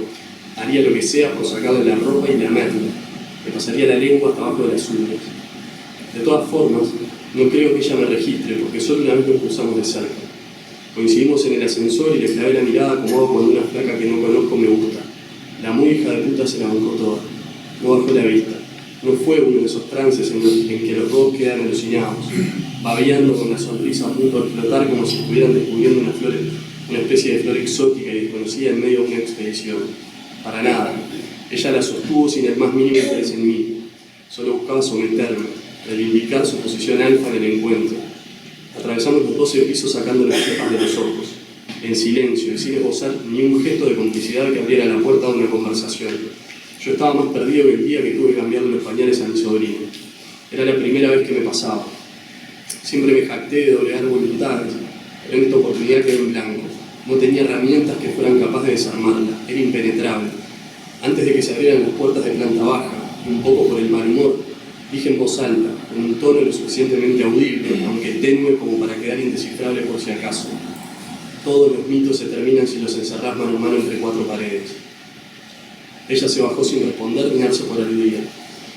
[SPEAKER 7] Haría lo que sea por sacarle la ropa y lamerla. Me pasaría la lengua hasta abajo de las uñas. De todas formas, no creo que ella me registre, porque solo una vez nos cruzamos de cerca. Coincidimos en el ascensor y le clavé la mirada como hago cuando una flaca que no conozco me gusta. La muy hija de puta se la bancó toda. No bajó la vista. No fue uno de esos trances en que los dos quedan alucinados, babeando con la sonrisa a punto de explotar como si estuvieran descubriendo una especie de flor exótica y desconocida en medio de una expedición. Para nada. Ella la sostuvo sin el más mínimo interés en mí. Solo buscaba someterme, reivindicar su posición alfa en el encuentro. Atravesamos los 12 pisos sacando las cejas de los ojos, en silencio y sin esbozar ni un gesto de complicidad que abriera la puerta de una conversación. Yo estaba más perdido que el día que tuve que cambiarle los pañales a mi sobrino. Era la primera vez que me pasaba. Siempre me jacté de doblegar voluntades, pero en esta oportunidad quedé en blanco. No tenía herramientas que fueran capaces de desarmarla. Era impenetrable. Antes de que se abrieran las puertas de planta baja, un poco por el mal humor, dije en voz alta, con un tono lo suficientemente audible, aunque tenue como para quedar indescifrable por si acaso. Todos los mitos se terminan si los encerrás mano a mano entre 4 paredes. Ella se bajó sin responder ni darse por aludida.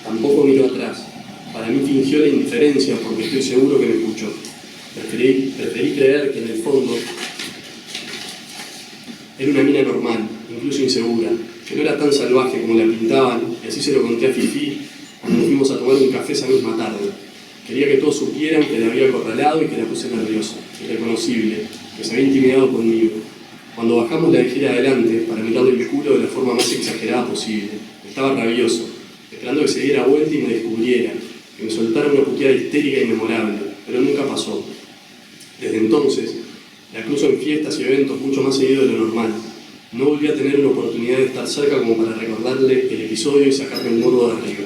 [SPEAKER 7] Tampoco miró atrás. Para mí fingió la indiferencia porque estoy seguro que me escuchó. Preferí creer que en el fondo era una mina normal, incluso insegura, que no era tan salvaje como la pintaban, y así se lo conté a Fifi cuando nos fuimos a tomar un café esa misma tarde. Quería que todos supieran que la había acorralado y que la puse nerviosa, irreconocible, que se había intimidado conmigo. Cuando bajamos la dejé adelante para mirarle el culo de la forma más exagerada posible. Estaba rabioso, esperando que se diera vuelta y me descubriera, que me soltara una puteada histérica y memorable, pero nunca pasó. Desde entonces, la cruzo en fiestas y eventos mucho más seguido de lo normal. No volví a tener una oportunidad de estar cerca como para recordarle el episodio y sacarme el morbo de arriba.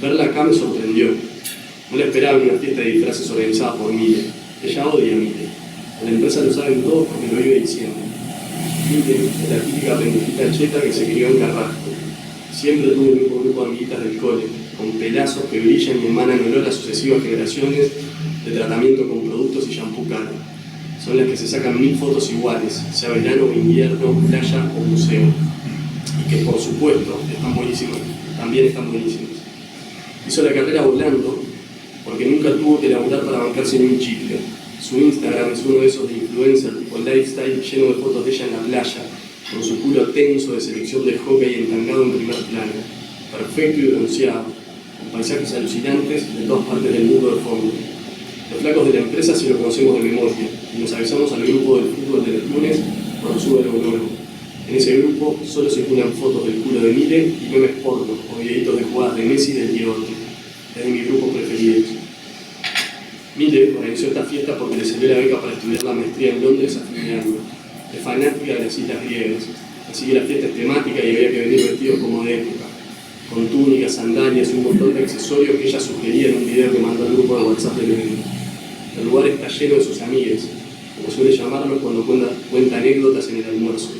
[SPEAKER 7] Verla acá me sorprendió. No la esperaba en una fiesta de disfraces organizada por Mile. Ella odia a Mile. En la empresa lo saben todos porque lo iba diciendo. Mile es la típica pendejita cheta que se crió en Carrasco. Siempre tuve el mismo grupo de amiguitas del cole, con pelazos que brillan y emanan olor a sucesivas generaciones de tratamiento con productos y shampoo caro. Son las que se sacan 1000 fotos iguales, sea verano o invierno, playa o museo. que por supuesto están buenísimos, también están buenísimos. Hizo la carrera volando porque nunca tuvo que laburar para bancarse ni un chicle. Su Instagram es uno de esos de influencer tipo lifestyle lleno de fotos de ella en la playa, con su culo tenso de selección de hockey entangado en primer plano, perfecto y bronceado, con paisajes alucinantes de todas partes del mundo de fondo. Los flacos de la empresa sí lo conocemos de memoria y nos avisamos al grupo del fútbol de los lunes cuando sube algo nuevo. En ese grupo solo circulan fotos del culo de Mile y memes porno o videitos de jugadas de Messi y del Diegote. Es de mis grupos preferidos. Mile organizó esta fiesta porque le salió la beca para estudiar la maestría en Londres a fin de año. Es fanática de las islas griegas, así que la fiesta es temática y había que venir vestidos como de época, con túnicas, sandalias y un montón de accesorios que ella sugería en un video que mandó al grupo de WhatsApp del evento. El lugar está lleno de sus amigas, como suele llamarlos cuando cuenta anécdotas en el almuerzo.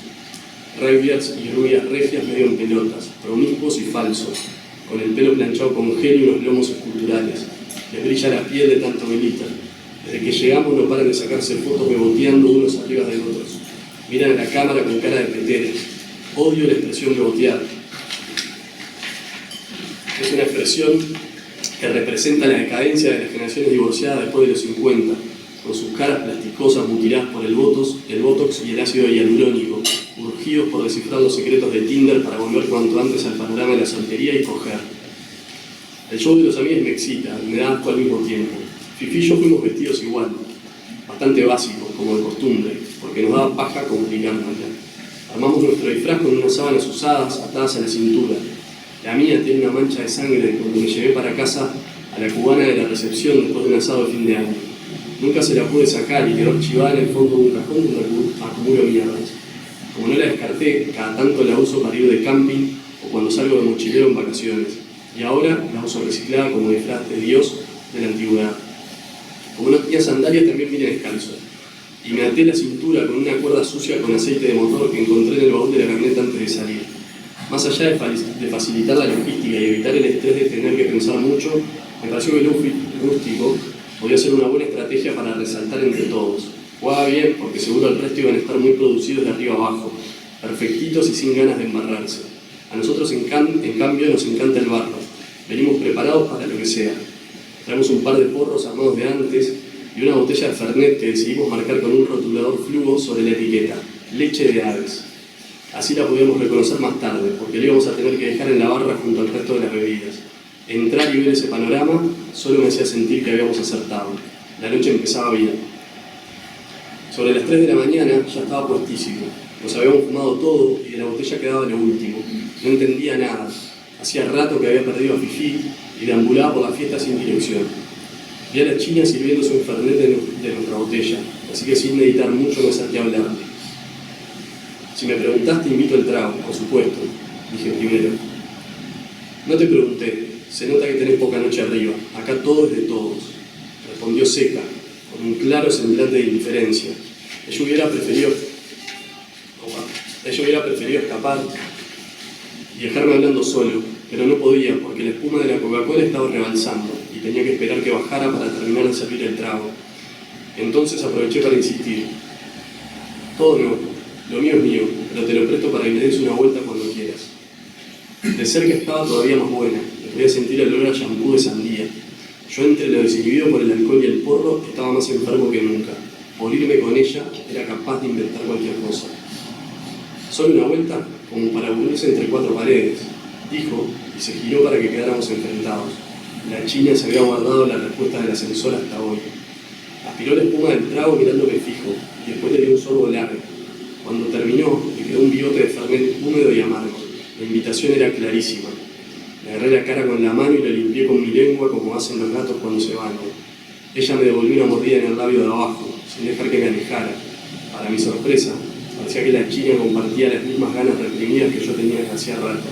[SPEAKER 7] Rugbyers y rubias regias medio en pelotas, promiscuos y falsos, con el pelo planchado con gel y unos lomos esculturales. Les brilla la piel de tanto velita. Desde que llegamos no paran de sacarse fotos beboteando unos arriba de otros. Miran a la cámara con cara de peteres. Odio la expresión bebotear. Es una expresión que representa la decadencia de las generaciones divorciadas después de los 50, con sus caras plasticosas mutiladas por el botox y el ácido hialurónico, urgidos por descifrar los secretos de Tinder para volver cuanto antes al panorama de la soltería y coger. El show de los amigos me excita y me da asco al mismo tiempo. Fifi y yo fuimos vestidos igual, bastante básicos, como de costumbre, porque nos daba paja comunicarnos ya. Armamos nuestro disfraz con unas sábanas usadas atadas a la cintura. La mía tiene una mancha de sangre cuando me llevé para casa a la cubana de la recepción después de un asado de fin de año. Nunca se la pude sacar y quedó archivada en el fondo de un cajón donde acumulo mierdas. Como no la descarté, cada tanto la uso para ir de camping o cuando salgo de mochilero en vacaciones. Y ahora la uso reciclada como disfraz de Dios de la antigüedad. Como no tenía sandalias, también vine descalzo. Y me até la cintura con una cuerda sucia con aceite de motor que encontré en el baúl de la camioneta antes de salir. Más allá de facilitar la logística y evitar el estrés de tener que pensar mucho, me pareció que el outfit rústico podía ser una buena estrategia para resaltar entre todos. Jugaba bien porque seguro el resto iban a estar muy producidos de arriba abajo, perfectitos y sin ganas de embarrarse. A nosotros en cambio nos encanta el barro. Venimos preparados para lo que sea. Traemos un par de porros armados de antes y una botella de Fernet que decidimos marcar con un rotulador fluo sobre la etiqueta, leche de aves. Así la podíamos reconocer más tarde, porque la íbamos a tener que dejar en la barra junto al resto de las bebidas. Entrar y ver ese panorama solo me hacía sentir que habíamos acertado. La noche empezaba bien. Sobre las 3 de la mañana ya estaba puestísimo. Nos habíamos fumado todo y de la botella quedaba lo último. No entendía nada. Hacía rato que había perdido a Fifi y deambulaba por la fiesta sin dirección. Vi a la china sirviéndose un fernet de nuestra botella, así que sin meditar mucho me acerqué a hablarle. Si me preguntás, te invito al trago, por supuesto, dije primero. No te pregunté, se nota que tenés poca noche arriba, acá todo es de todos, respondió seca, con un claro semblante de indiferencia. Ella hubiera preferido escapar y dejarme hablando solo, pero no podía porque la espuma de la Coca-Cola estaba rebalsando y tenía que esperar que bajara para terminar de servir el trago. Entonces aproveché para insistir. Todo no, lo mío es mío, pero te lo presto para que le des una vuelta cuando quieras. De cerca estaba todavía más buena, le podía sentir el olor a shampoo de sandía. Yo, entre lo desinhibido por el alcohol y el porro, estaba más enfermo que nunca. Por irme con ella, era capaz de inventar cualquier cosa. Solo una vuelta, como para aburrirse entre 4 paredes, dijo, y se giró para que quedáramos enfrentados. La china se había guardado la respuesta del ascensor hasta hoy. Aspiró la espuma del trago mirándome fijo, y después le dio un sorbo largo. Cuando terminó, le quedó un bigote de fernet húmedo y amargo. La invitación era clarísima. Le agarré la cara con la mano y la limpié con mi lengua como hacen los gatos cuando se bañan. Ella me devolvió una mordida en el labio de abajo, sin dejar que me alejara. Para mi sorpresa, parecía que la china compartía las mismas ganas reprimidas que yo tenía desde hacía rato.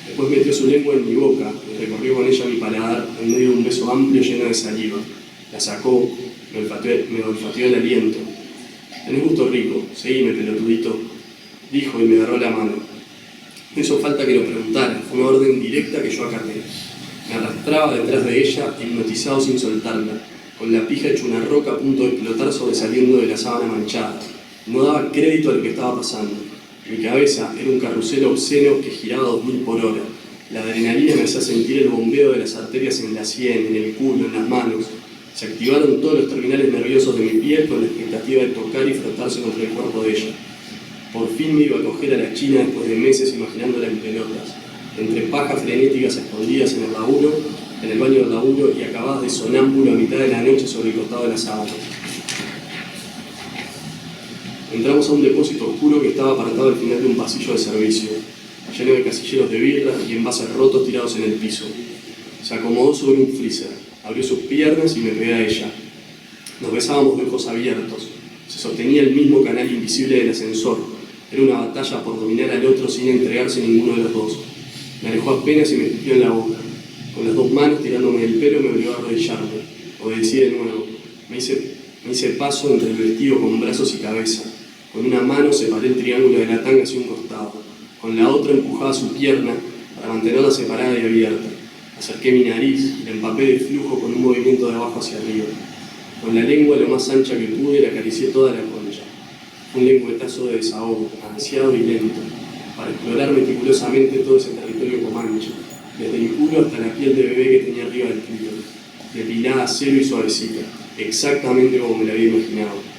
[SPEAKER 7] Después metió su lengua en mi boca y recorrió con ella mi paladar en medio de un beso amplio lleno de saliva. La sacó, me olfateó el aliento. Tenés gusto rico, seguime, pelotudito, dijo y me agarró la mano. No hizo falta que lo preguntara, fue una orden directa que yo acaté. Me arrastraba detrás de ella, hipnotizado sin soltarla, con la pija hecha una roca a punto de explotar sobresaliendo de la sábana manchada. No daba crédito a lo que estaba pasando. Mi cabeza era un carrusel obsceno que giraba a 2000 por hora. La adrenalina me hacía sentir el bombeo de las arterias en la sien, en el culo, en las manos. Se activaron todos los terminales nerviosos de mi piel con la expectativa de tocar y frotarse contra el cuerpo de ella. Por fin me iba a coger a la China después de meses imaginándola en pelotas, entre pajas frenéticas escondidas en el laburo, en el baño del laburo y acabadas de sonámbulo a mitad de la noche sobre el costado de la sábana. Entramos a un depósito oscuro que estaba apartado al final de un pasillo de servicio, lleno de casilleros de birra y envases rotos tirados en el piso. Se acomodó sobre un freezer, abrió sus piernas y me pegué a ella. Nos besábamos de ojos abiertos. Se sostenía el mismo canal invisible del ascensor. Era una batalla por dominar al otro sin entregarse ninguno de los dos. Me alejó apenas y me escupió en la boca. Con las dos manos tirándome del pelo me obligó a arrodillarme. Obedecí de nuevo. Me hice paso entre el vestido con brazos y cabeza. Con una mano separé el triángulo de la tanga hacia un costado. Con la otra empujaba su pierna para mantenerla separada y abierta. Acerqué mi nariz y la empapé de flujo con un movimiento de abajo hacia arriba. Con la lengua lo más ancha que pude le acaricié toda la concha. Un lengüetazo de desahogo, ansiado y lento, para explorar meticulosamente todo ese territorio comanche, desde el culo hasta la piel de bebé que tenía arriba del clítoris, depilada a cero y suavecita, exactamente como me la había imaginado.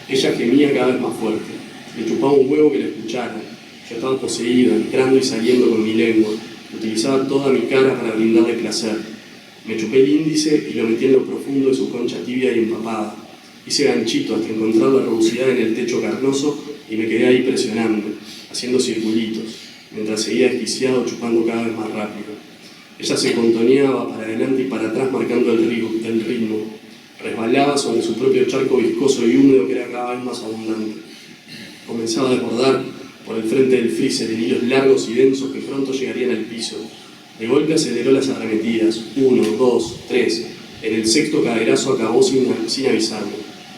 [SPEAKER 7] Ella gemía cada vez más fuerte. Me chupaba un huevo que la escuchara. Yo estaba poseído, entrando y saliendo con mi lengua. Utilizaba toda mi cara para brindarle placer. Me chupé el índice y lo metí en lo profundo de su concha tibia y empapada. Hice ganchito hasta encontrar la rugosidad en el techo carnoso y me quedé ahí presionando, haciendo circulitos, mientras seguía desquiciado chupando cada vez más rápido. Ella se contoneaba para adelante y para atrás marcando el ritmo. Resbalaba sobre su propio charco viscoso y húmedo que era cada vez más abundante. Comenzaba a desbordar por el frente del freezer en hilos largos y densos que pronto llegarían al piso. De golpe aceleró las arremetidas, 1, 2, 3. En el sexto caderazo acabó sin avisarme,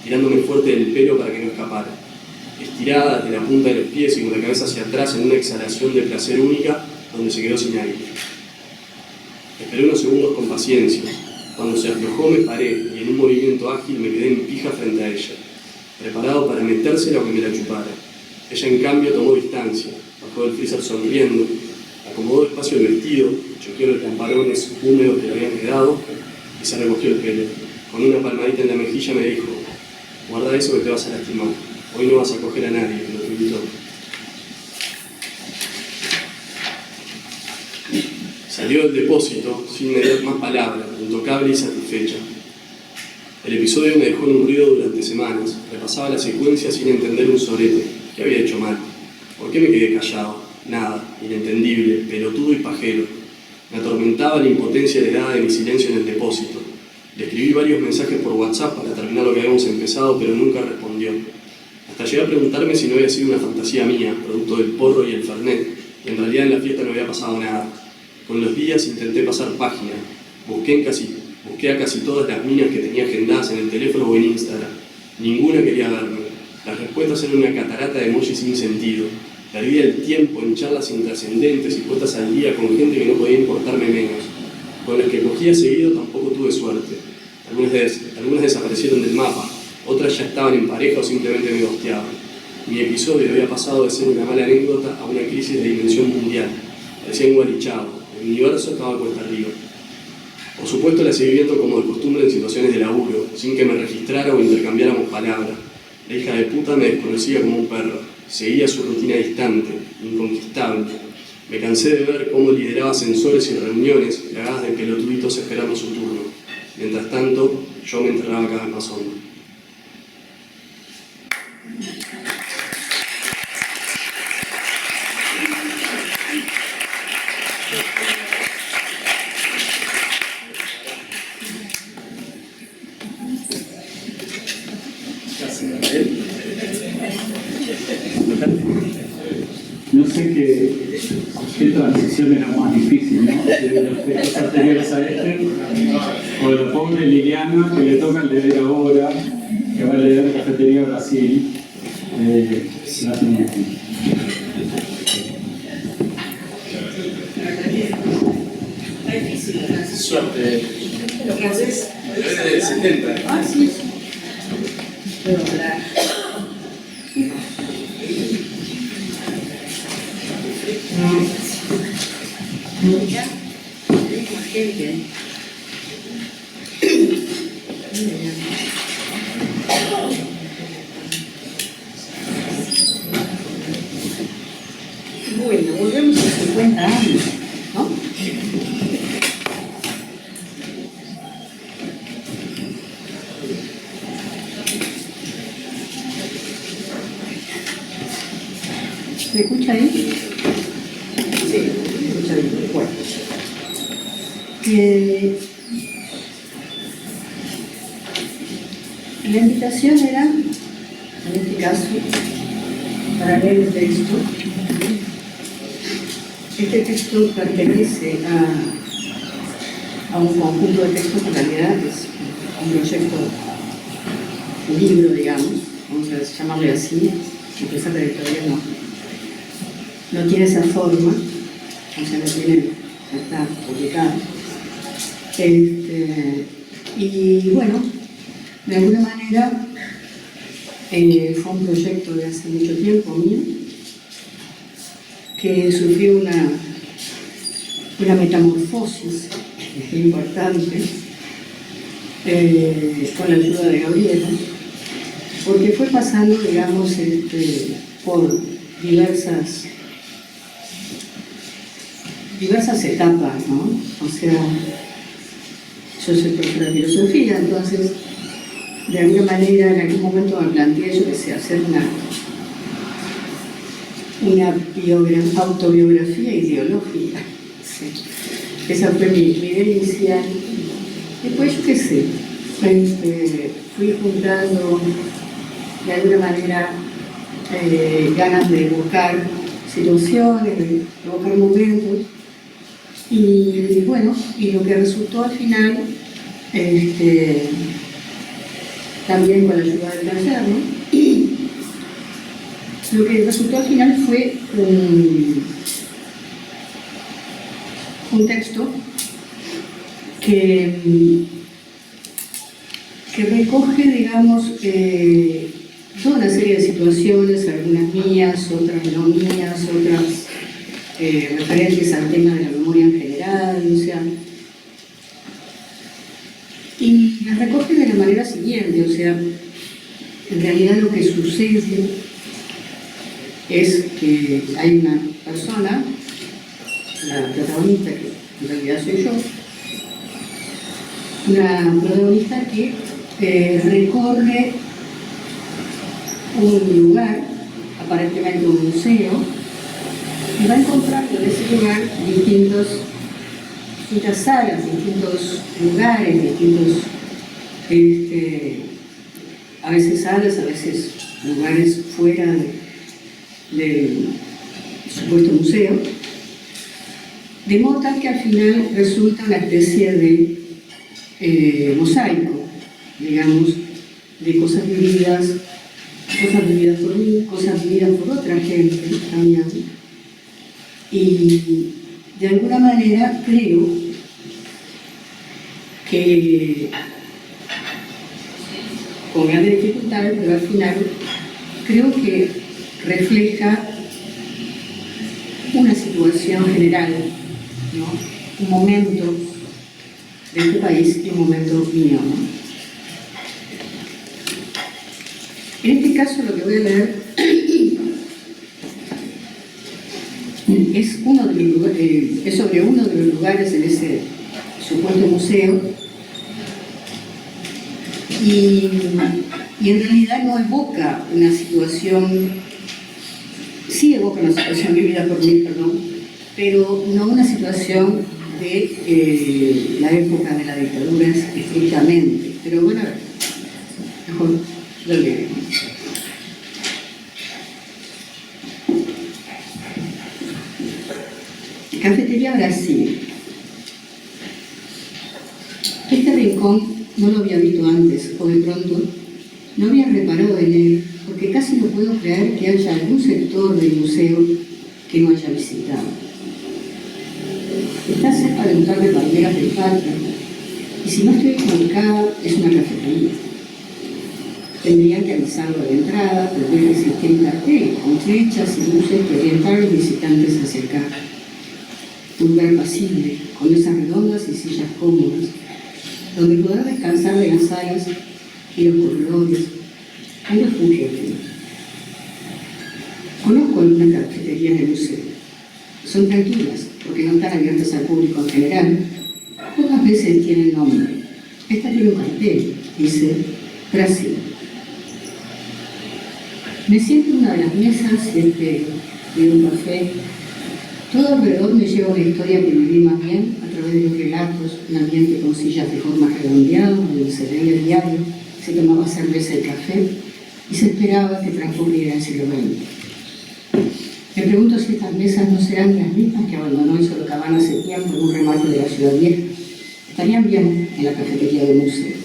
[SPEAKER 7] tirándome fuerte del pelo para que no escapara. Estirada desde la punta de los pies y con la cabeza hacia atrás en una exhalación de placer única, donde se quedó sin aire. Esperé unos segundos con paciencia. Cuando se aflojó me paré y en un movimiento ágil me quedé en pija frente a ella, preparado para metérsela o que me la chupara. Ella en cambio tomó distancia, bajó del freezer sonriendo, acomodó despacio el vestido, choqueó los lamparones húmedos que le habían quedado y se recogió el pelo. Con una palmadita en la mejilla me dijo: guarda eso que te vas a lastimar, hoy no vas a coger a nadie, me lo invitó. Salió del depósito sin mediar más palabras, intocable y satisfecha. El episodio me dejó en un ruido durante semanas. Repasaba la secuencia sin entender un sorete. ¿Qué había hecho mal? ¿Por qué me quedé callado? Nada, inentendible, pelotudo y pajero. Me atormentaba la impotencia heredada de mi silencio en el depósito. Le escribí varios mensajes por WhatsApp para terminar lo que habíamos empezado, pero nunca respondió. Hasta llegué a preguntarme si no había sido una fantasía mía, producto del porro y el fernet, y en realidad en la fiesta no había pasado nada. Con los días intenté pasar página. Busqué a casi todas las minas que tenía agendadas en el teléfono o en Instagram. Ninguna quería verme. Las respuestas eran una catarata de emojis sin sentido. Perdía el tiempo en charlas intrascendentes y puestas al día con gente que no podía importarme menos. Con las que cogía seguido tampoco tuve suerte. Algunas desaparecieron del mapa, otras ya estaban en pareja o simplemente me gosteaban. Mi episodio había pasado de ser una mala anécdota a una crisis de dimensión mundial. Parecía engualichado. El universo estaba cuesta arriba. Por supuesto la seguí viendo como de costumbre en situaciones de laburo, sin que me registrara o intercambiáramos palabras. La hija de puta me desconocía como un perro. Seguía su rutina distante, inconquistable. Me cansé de ver cómo lideraba ascensores y reuniones plagadas de pelotuditos esperando su turno. Mientras tanto, yo me enterraba cada vez más hondo.
[SPEAKER 2] No sé qué transición era más difícil, ¿no? De los textos anteriores a este, o de la pobre Liliana, que le toca el deber ahora, que va a leer Cafetería Brasil.
[SPEAKER 7] Suerte.
[SPEAKER 4] Lo que haces.
[SPEAKER 7] Desde el 70.
[SPEAKER 4] Ah, sí. Pero, Ya, hay más gente. Bueno, volvemos a 50 años, ¿no? ¿Me escucha ahí? Sí, me escucha bien. Bueno. La invitación era, en este caso, para leer el texto. Este texto pertenece a un conjunto de textos, en realidad es un proyecto, un libro, digamos, vamos a llamarle así, a pesar de que todavía no tiene esa forma, o sea, no está publicado. Y bueno, de alguna manera fue un proyecto de hace mucho tiempo mío, que sufrió una metamorfosis importante con la ayuda de Gabriela, porque fue pasando, digamos, por diversas etapas, ¿no? O sea, yo soy profesora de filosofía, entonces, de alguna manera, en algún momento me planteé, yo que sé, hacer una autobiografía ideológica. Sí. Esa fue mi idea inicial. Después, yo qué sé, fui juntando de alguna manera ganas de buscar situaciones, de buscar momentos. Y bueno, y lo que resultó al final, también con la ayuda del taller, ¿no? Lo que resultó al final fue un texto que recoge, digamos, toda una serie de situaciones, algunas mías, otras no mías, otras referentes al tema de la memoria en general, o sea, y las recoge de la manera siguiente, o sea, en realidad lo que sucede es que hay una persona, la protagonista, que en realidad soy yo, una protagonista que recorre un lugar, aparentemente un museo, y va encontrando en ese lugar distintas salas, distintos lugares, a veces salas, a veces lugares fuera del supuesto museo, de modo tal que al final resulta una especie de mosaico, digamos, de cosas vividas por mí, cosas vividas por otra gente también. Y de alguna manera creo que, con grandes dificultades, pero al final creo que refleja una situación general, ¿no? Un momento de este país y un momento mío, ¿no? En este caso lo que voy a leer es sobre uno de los lugares en ese supuesto museo, y en realidad no evoca una situación, sí evoca una situación vivida por mí, perdón, pero no una situación de la época de la dictadura estrictamente. Pero bueno, a ver, mejor lo leeremos. Cafetería Brasil. Este rincón no lo había visto antes, o de pronto no había reparado en él, porque casi no puedo creer que haya algún sector del museo que no haya visitado. Está cerca de un par de palmeras del patio, y si no estoy equivocada, es una cafetería. Tendrían que avisarlo de entrada, pero debe existir un cartel con flechas y luces que orientan a los visitantes hacia acá.
[SPEAKER 1] un lugar pasible, con mesas redondas y sillas cómodas, donde poder descansar de las salas y los corredores, un refugio. Conozco algunas cafeterías de museo. Son tranquilas, porque no están abiertas al público en general. Pocas veces tienen nombre. Esta tiene un cartel, dice Brasil. Me siento en una de las mesas y pido un café. Todo alrededor me lleva una historia que viví más bien a través de los relatos, un ambiente con sillas de forma redondeada, donde se leía el diario, se tomaba cerveza y café y se esperaba que transcurriera el siglo XX. Me pregunto si estas mesas no serán las mismas que abandonó el Sorocabana hace tiempo en un remate de la ciudad vieja. Estarían bien en la cafetería del museo.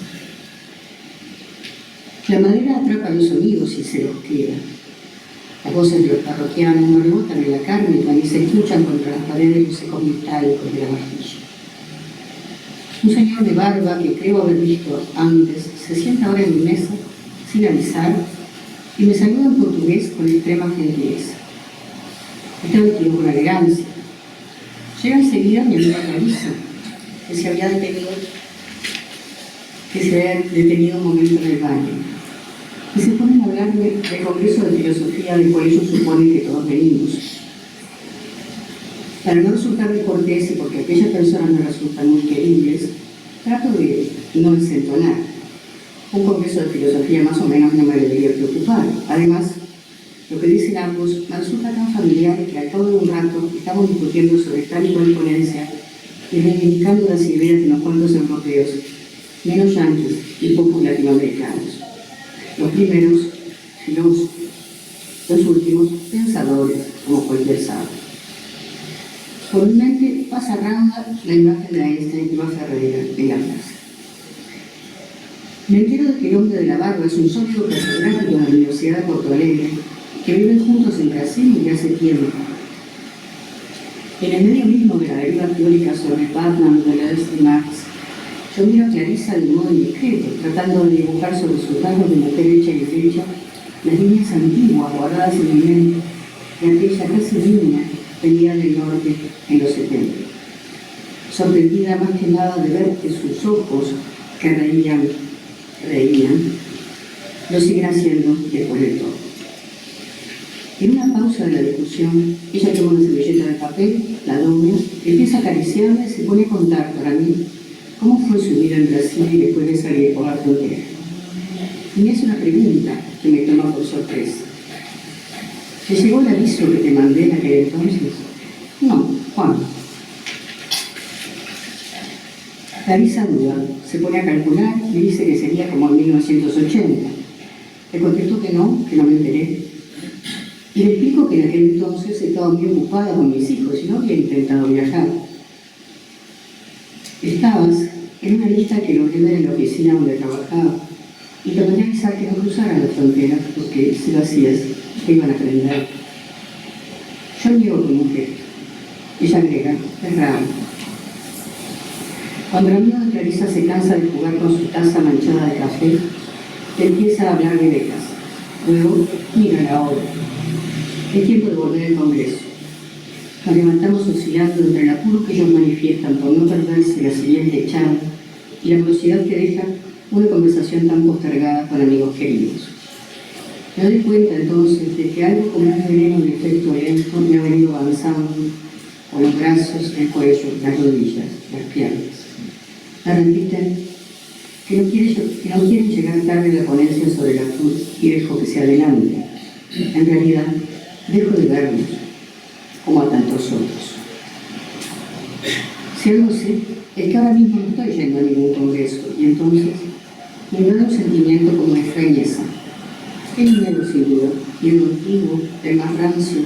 [SPEAKER 1] La madera atrapa los sonidos y se los queda. Las voces de los parroquianos no rebotan en la carne ni se escuchan contra las paredes los ecos metálicos de la vajilla. Un señor de barba que creo haber visto antes se sienta ahora en mi mesa sin avisar y me saluda en portugués con extrema gentileza. Está vestido con elegancia. Llega enseguida mi amiga Clarisa, que se había detenido un momento en el baño. Y se ponen a hablar del congreso de filosofía del cual ellos suponen que todos venimos. Para no resultar descortés y porque aquellas personas me resultan muy queribles, trato de no desentonar. Un congreso de filosofía más o menos no me debería preocupar. Además, lo que dicen ambos me resulta tan familiar que al cabo de un rato estamos discutiendo sobre tal y cual ponencia y reivindicando las ideas de unos cuantos europeos, menos yanquis y pocos latinoamericanos. Los primeros, filósofos, los últimos, pensadores, como cualquier sábado. Por mi mente pasa randa la imagen de Einstein y Iván Ferreira en la plaza. Me entero de que el hombre de la barba es un sólido catedrático de la Universidad de Porto Alegre, que viven juntos en Brasil desde hace tiempo. En el medio mismo de la deriva teórica sobre Batman, Deleuze y Marx, yo miro a Clarisa de modo indiscreto, tratando de dibujar sobre sus rasgos de mujer hecha y derecha las líneas antiguas guardadas en mi mente de aquella casi niña venida del norte en los 70. Sorprendida más que nada de ver que sus ojos, que reían, lo siguen haciendo después de todo. En una pausa de la discusión, ella toma una servilleta de papel, la dobla, empieza a acariciarla y se pone a contar para mí cómo fue su vida en Brasil y después de salir por la frontera. Y me hace una pregunta que me toma por sorpresa. ¿Te llegó el aviso que te mandé en aquel entonces? No, ¿cuándo? Clarisa duda, se pone a calcular y dice que sería como en 1980. Le contesto que no me enteré. Y le explico que en aquel entonces estaba muy ocupada con mis hijos y no había intentado viajar. Estabas en una lista que logré ver en la oficina donde trabajaba y te mandé a avisar que no cruzaran la frontera porque si lo hacías te iban a prender. Yo niego con un gesto. Ella agrega, es raro. Cuando el amigo de Clarisa se cansa de jugar con su taza manchada de café, te empieza a hablar de becas. Luego, mira la hora. Es tiempo de volver al Congreso. Nos levantamos oscilando entre el apuro que ellos manifiestan por no perderse la siguiente charla y la velocidad que deja una conversación tan postergada con amigos queridos. Me doy cuenta entonces de que algo como un veneno de efecto lento me ha venido avanzando por los brazos, el cuello, las rodillas, las piernas. Me repiten que no quieren llegar tarde a la ponencia sobre la cruz y dejo que se adelante. En realidad, dejo de verlos, como a tantos otros. Si algo sé, es que ahora mismo no estoy yendo a ningún congreso, y entonces me da un sentimiento como de extrañeza. Es miedo sin duda, miedo antiguo, el más rancio,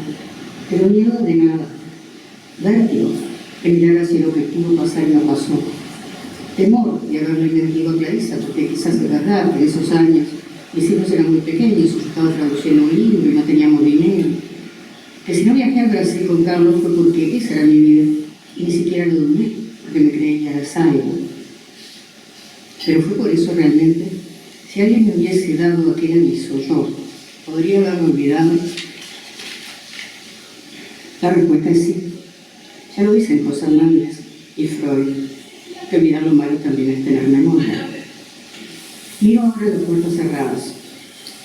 [SPEAKER 1] pero miedo de nada. Vértigo, de mirar hacia lo que pudo pasar y no pasó. Temor de haberlo entendido a Clarisa, porque quizás es verdad que en esos años mis hijos eran muy pequeños, yo estaba traduciendo un libro y no teníamos dinero. Que si no viajé al Brasil con Carlos fue porque esa era mi vida y ni siquiera lo dudé, porque me creía a salvo. Pero fue por eso realmente, si alguien me hubiese dado aquel aviso, yo podría haberme olvidado. La respuesta es sí. Ya lo dicen José Hernández y Freud, que olvidar lo malo también es tener memoria. Miro ahora los puertos cerrados.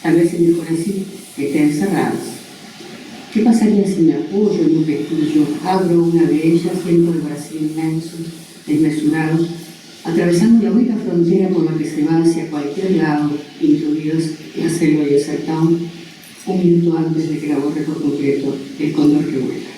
[SPEAKER 1] Tal vez es mejor así, que estén cerrados. ¿Qué pasaría si me apoyo en un pestillo, abro una de ellas, siento el Brasil inmenso, desmesurado, atravesando la única frontera por la que se va hacia cualquier lado, incluidos la selva y el sertón, un minuto antes de que la borre por completo el cóndor que vuela?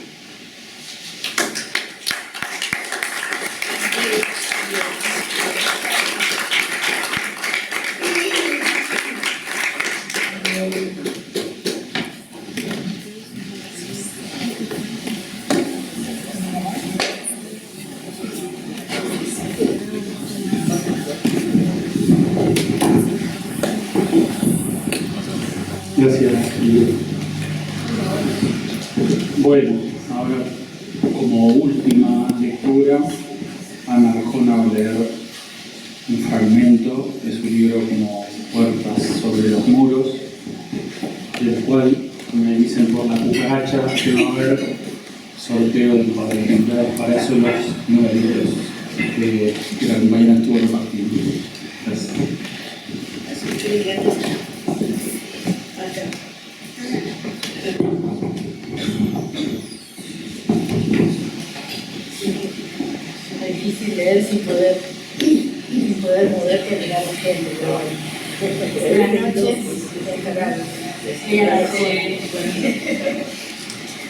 [SPEAKER 2] Gracias, Miguel. Bueno, ahora como última lectura, Ana Arjona va a leer un fragmento de su libro como Puertas sobre los muros, del cual me dicen por la cucaracha que va a haber sorteo de un par de ejemplares. Para eso los 9 libros que la compañera estuvo repartiendo. Gracias.
[SPEAKER 9] Es difícil leer sin poder moverte y mirar a la gente, pero bueno. Buenas noches.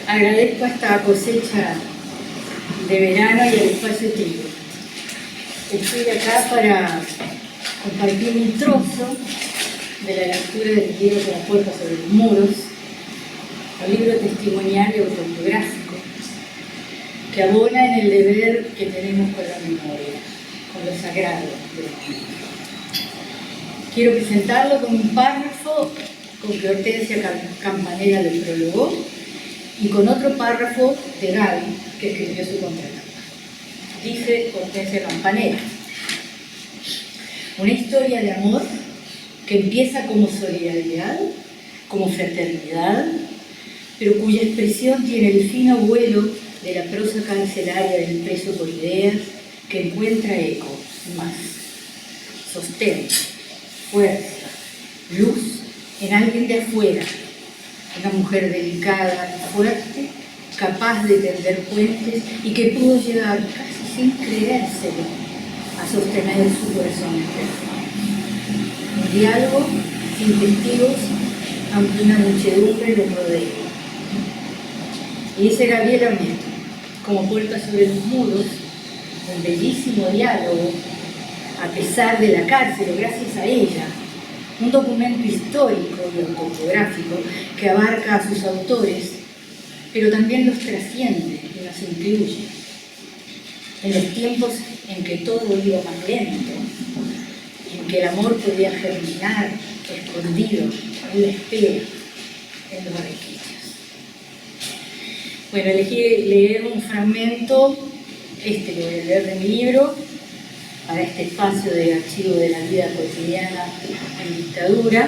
[SPEAKER 9] Agradezco esta cosecha de verano y el espacio trigo. Estoy acá para compartir un trozo de la lectura del libro de las puertas sobre los muros, un libro testimonial y autobiográfico que abona en el deber que tenemos con la memoria, con lo sagrado de la memoria. Quiero presentarlo con un párrafo con que Hortensia Campanella lo prologó y con otro párrafo de Gaby, que escribió su contratapa. Dice Hortensia Campanella: una historia de amor que empieza como solidaridad, como fraternidad, pero cuya expresión tiene el fino vuelo de la prosa carcelaria del preso por ideas, que encuentra eco, más, sostén, fuerza, luz en alguien de afuera, una mujer delicada y fuerte, capaz de tender puentes y que pudo llegar, casi sin creérselo, a sostener su corazón enfermo. Un diálogo sin testigos, aunque una muchedumbre lo rodea. Y ese Gabriela Oneto, como Puertas sobre los muros, un bellísimo diálogo, a pesar de la cárcel, o gracias a ella, un documento histórico y autobiográfico que abarca a sus autores, pero también los trasciende y los incluye. En los tiempos en que todo iba más lento, en que el amor podía germinar, escondido, en la espera, en los requisitos. Bueno, elegí leer un fragmento, que voy a leer de mi libro, para este espacio de archivo de la vida cotidiana en dictadura,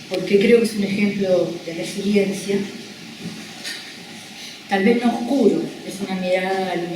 [SPEAKER 9] porque creo que es un ejemplo de resiliencia, tal vez no oscuro, es una mirada luminosa